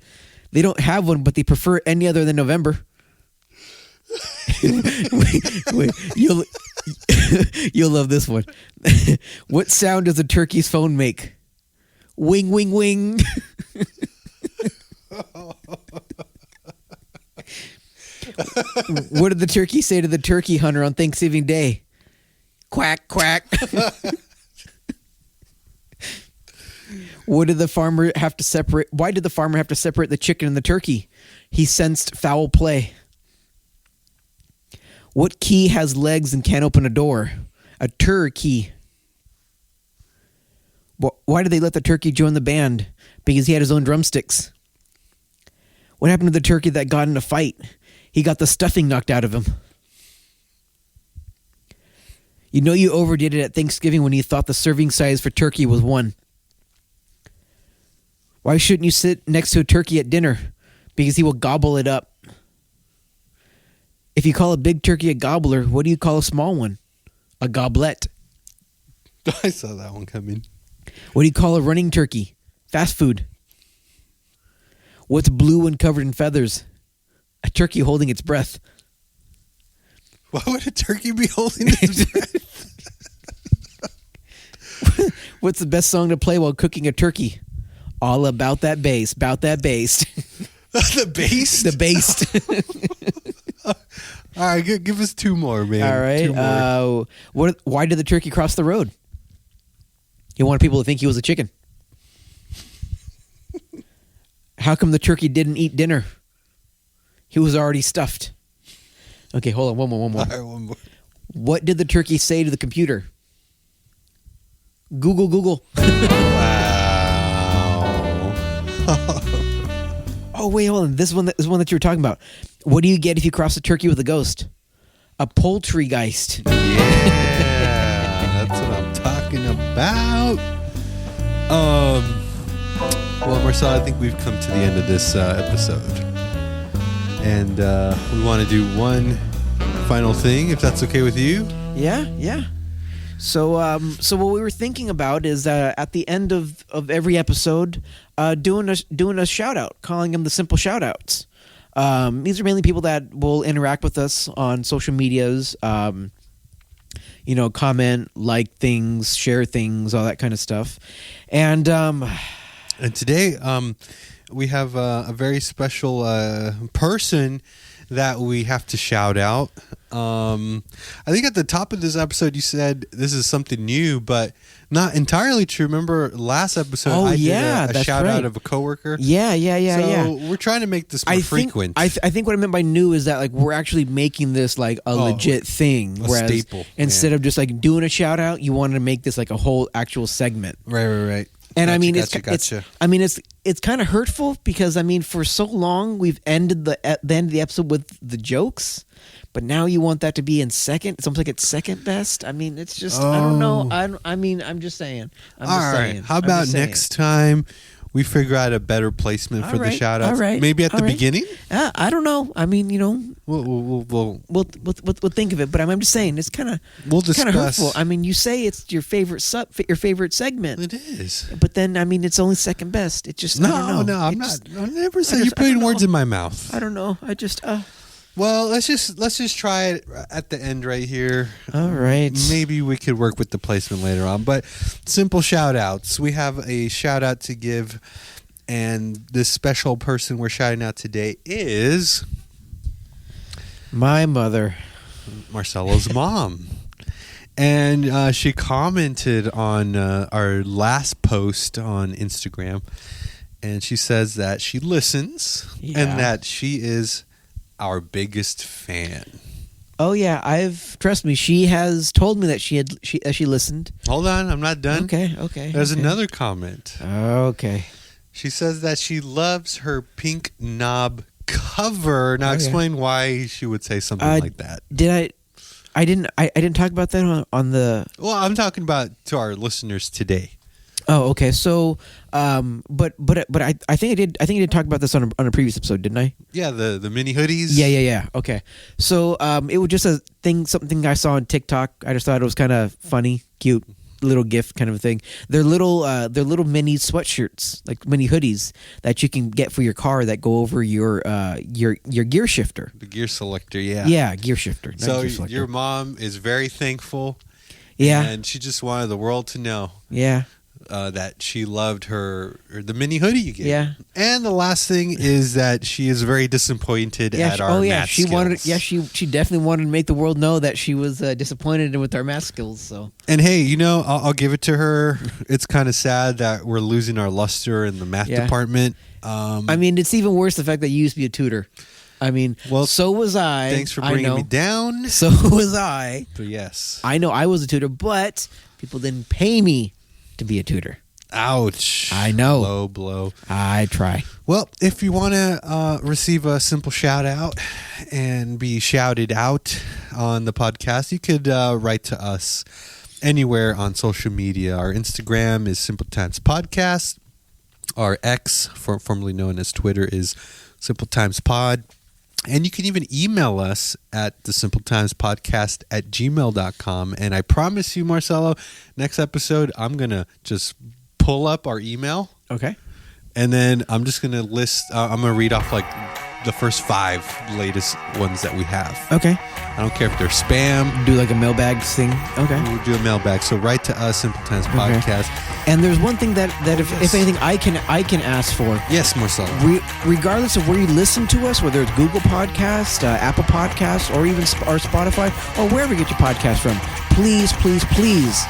Speaker 1: They don't have one, but they prefer any other than November. wait, you'll love this one. What sound does a turkey's phone make? Wing, wing, wing. What did the turkey say to the turkey hunter on Thanksgiving Day? Quack, quack. Why did the farmer have to separate the chicken and the turkey? He sensed foul play. What key has legs and can't open a door? A turkey. Why did they let the turkey join the band? Because he had his own drumsticks. What happened to the turkey that got in a fight? He got the stuffing knocked out of him. You know you overdid it at Thanksgiving when you thought the serving size for turkey was 1. Why shouldn't you sit next to a turkey at dinner? Because he will gobble it up. If you call a big turkey a gobbler, what do you call a small one? A goblet.
Speaker 2: I saw that one coming.
Speaker 1: What do you call a running turkey? Fast food. What's blue and covered in feathers? A turkey holding its breath.
Speaker 2: Why would a turkey be holding its breath?
Speaker 1: What's the best song to play while cooking a turkey? All about that bass. About that bass.
Speaker 2: The bass?
Speaker 1: The bass.
Speaker 2: All right, give us two more, man.
Speaker 1: All right.
Speaker 2: Two more.
Speaker 1: Why did the turkey cross the road? He wanted people to think he was a chicken. How come the turkey didn't eat dinner? He was already stuffed. Okay, hold on. One more.
Speaker 2: All right, one more.
Speaker 1: What did the turkey say to the computer? Google.
Speaker 2: Wow.
Speaker 1: Oh, wait, hold on. This one that you were talking about. What do you get if you cross a turkey with a ghost? A poultrygeist.
Speaker 2: Yeah, that's what I'm talking about. Well, Marcel, I think we've come to the end of this episode. And we want to do one final thing, if that's okay with you.
Speaker 1: Yeah. So what we were thinking about is at the end of every episode, doing a shout out, calling them the simple shout outs. These are mainly people that will interact with us on social medias, comment, like things, share things, all that kind of stuff. And
Speaker 2: today, we have a very special person that we have to shout out. I think at the top of this episode you said this is something new, but not entirely true. Remember last episode I did a shout out of a coworker?
Speaker 1: Yeah.
Speaker 2: So we're trying to make this more frequent.
Speaker 1: I think what I meant by new is that like we're actually making this like a legit thing.
Speaker 2: A staple.
Speaker 1: Instead of just like doing a shout out, you wanted to make this like a whole actual segment.
Speaker 2: Right.
Speaker 1: And
Speaker 2: Gotcha.
Speaker 1: It's kind of hurtful because for so long we've ended the end of the episode with the jokes, but now you want that to be in second. It's almost like it's second best. It's just I don't know. I'm just saying.
Speaker 2: All right. How about next time we figure out a better placement for the shout outs?
Speaker 1: All right.
Speaker 2: Maybe at the beginning?
Speaker 1: I don't know.
Speaker 2: We'll
Speaker 1: think of it, but I'm just saying it's kind of hurtful. You say it's your favorite segment.
Speaker 2: It is,
Speaker 1: but then it's only second best. It just I don't know.
Speaker 2: I'm not. I never said you're putting words in my mouth.
Speaker 1: I don't know. I just
Speaker 2: Well, let's just try it at the end right here.
Speaker 1: All right.
Speaker 2: Maybe we could work with the placement later on. But simple shout outs. We have a shout out to give, and this special person we're shouting out today is
Speaker 1: my mother,
Speaker 2: Marcelo's mom. And she commented on our last post on Instagram, and she says that she listens and that she is our biggest fan.
Speaker 1: Oh yeah, trust me. She has told me that she listened.
Speaker 2: Hold on, I'm not done.
Speaker 1: Okay.
Speaker 2: There's another comment.
Speaker 1: Okay.
Speaker 2: She says that she loves her pink knob cover. Now explain why she would say something like that. I didn't talk about that on the. Well, I'm talking about to our listeners today.
Speaker 1: Oh, okay. So, but I think I did. I think I did talk about this on a previous episode, didn't I?
Speaker 2: Yeah, the mini hoodies.
Speaker 1: Yeah. Okay. So, it was just something I saw on TikTok. I just thought it was kind of funny, cute, little gift kind of a thing. They're little mini sweatshirts, like mini hoodies that you can get for your car that go over your gear shifter.
Speaker 2: The gear selector, yeah.
Speaker 1: Yeah, gear shifter.
Speaker 2: So
Speaker 1: gear selector.
Speaker 2: Your mom is very thankful.
Speaker 1: Yeah.
Speaker 2: And she just wanted the world to know.
Speaker 1: Yeah.
Speaker 2: That she loved the mini hoodie you gave.
Speaker 1: Yeah.
Speaker 2: And the last thing is that she is very disappointed at our math skills.
Speaker 1: She definitely wanted to make the world know that she was disappointed with our math skills. So.
Speaker 2: And hey, I'll give it to her. It's kind of sad that we're losing our luster in the math department.
Speaker 1: It's even worse the fact that you used to be a tutor. Well, so was I.
Speaker 2: Thanks for bringing me down.
Speaker 1: So was I.
Speaker 2: But yes.
Speaker 1: I know I was a tutor, but people didn't pay me to be a tutor.
Speaker 2: Ouch.
Speaker 1: I know.
Speaker 2: Low blow.
Speaker 1: I try.
Speaker 2: Well, if you want to receive a simple shout out and be shouted out on the podcast, you could write to us anywhere on social media. Our Instagram is Simple Times Podcast. Our X, formerly known as Twitter, is Simple Times Pod. And you can even email us at thesimpleTimesPodcast@gmail.com. And I promise you, Marcelo, next episode, I'm going to just pull up our email.
Speaker 1: Okay.
Speaker 2: And then I'm just going to list, I'm going to read off like the first 5 latest ones that we have.
Speaker 1: Okay.
Speaker 2: I don't care if they're spam.
Speaker 1: Do like a mailbag thing. Okay.
Speaker 2: We'll do a mailbag. So write to us, Simple Times Podcast.
Speaker 1: And there's one thing that if anything, I can ask for.
Speaker 2: Yes, Marcelo.
Speaker 1: Regardless of where you listen to us, whether it's Google Podcasts, Apple Podcasts, or even or Spotify, or wherever you get your podcast from, please, please, please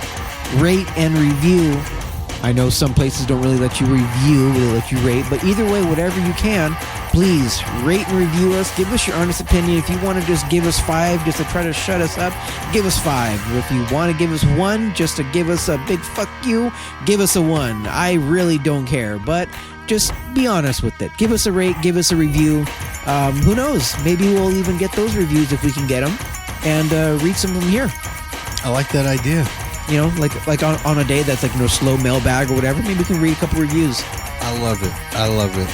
Speaker 1: rate and review. I know some places don't really let you review, they let you rate, but either way, whatever you can, please rate and review us. Give us your honest opinion. If you want to just give us 5 just to try to shut us up, give us 5. If you want to give us 1 just to give us a big fuck you, give us a 1. I really don't care, but just be honest with it. Give us a rate, give us a review. Who knows? Maybe we'll even get those reviews if we can get them and read some of them here.
Speaker 2: I like that idea.
Speaker 1: You know, like on a day that's like slow mailbag or whatever, maybe we can read a couple reviews.
Speaker 2: I love it. I love it.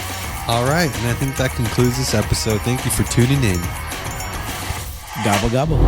Speaker 2: All right, and I think that concludes this episode. Thank you for tuning in.
Speaker 1: Gobble, gobble.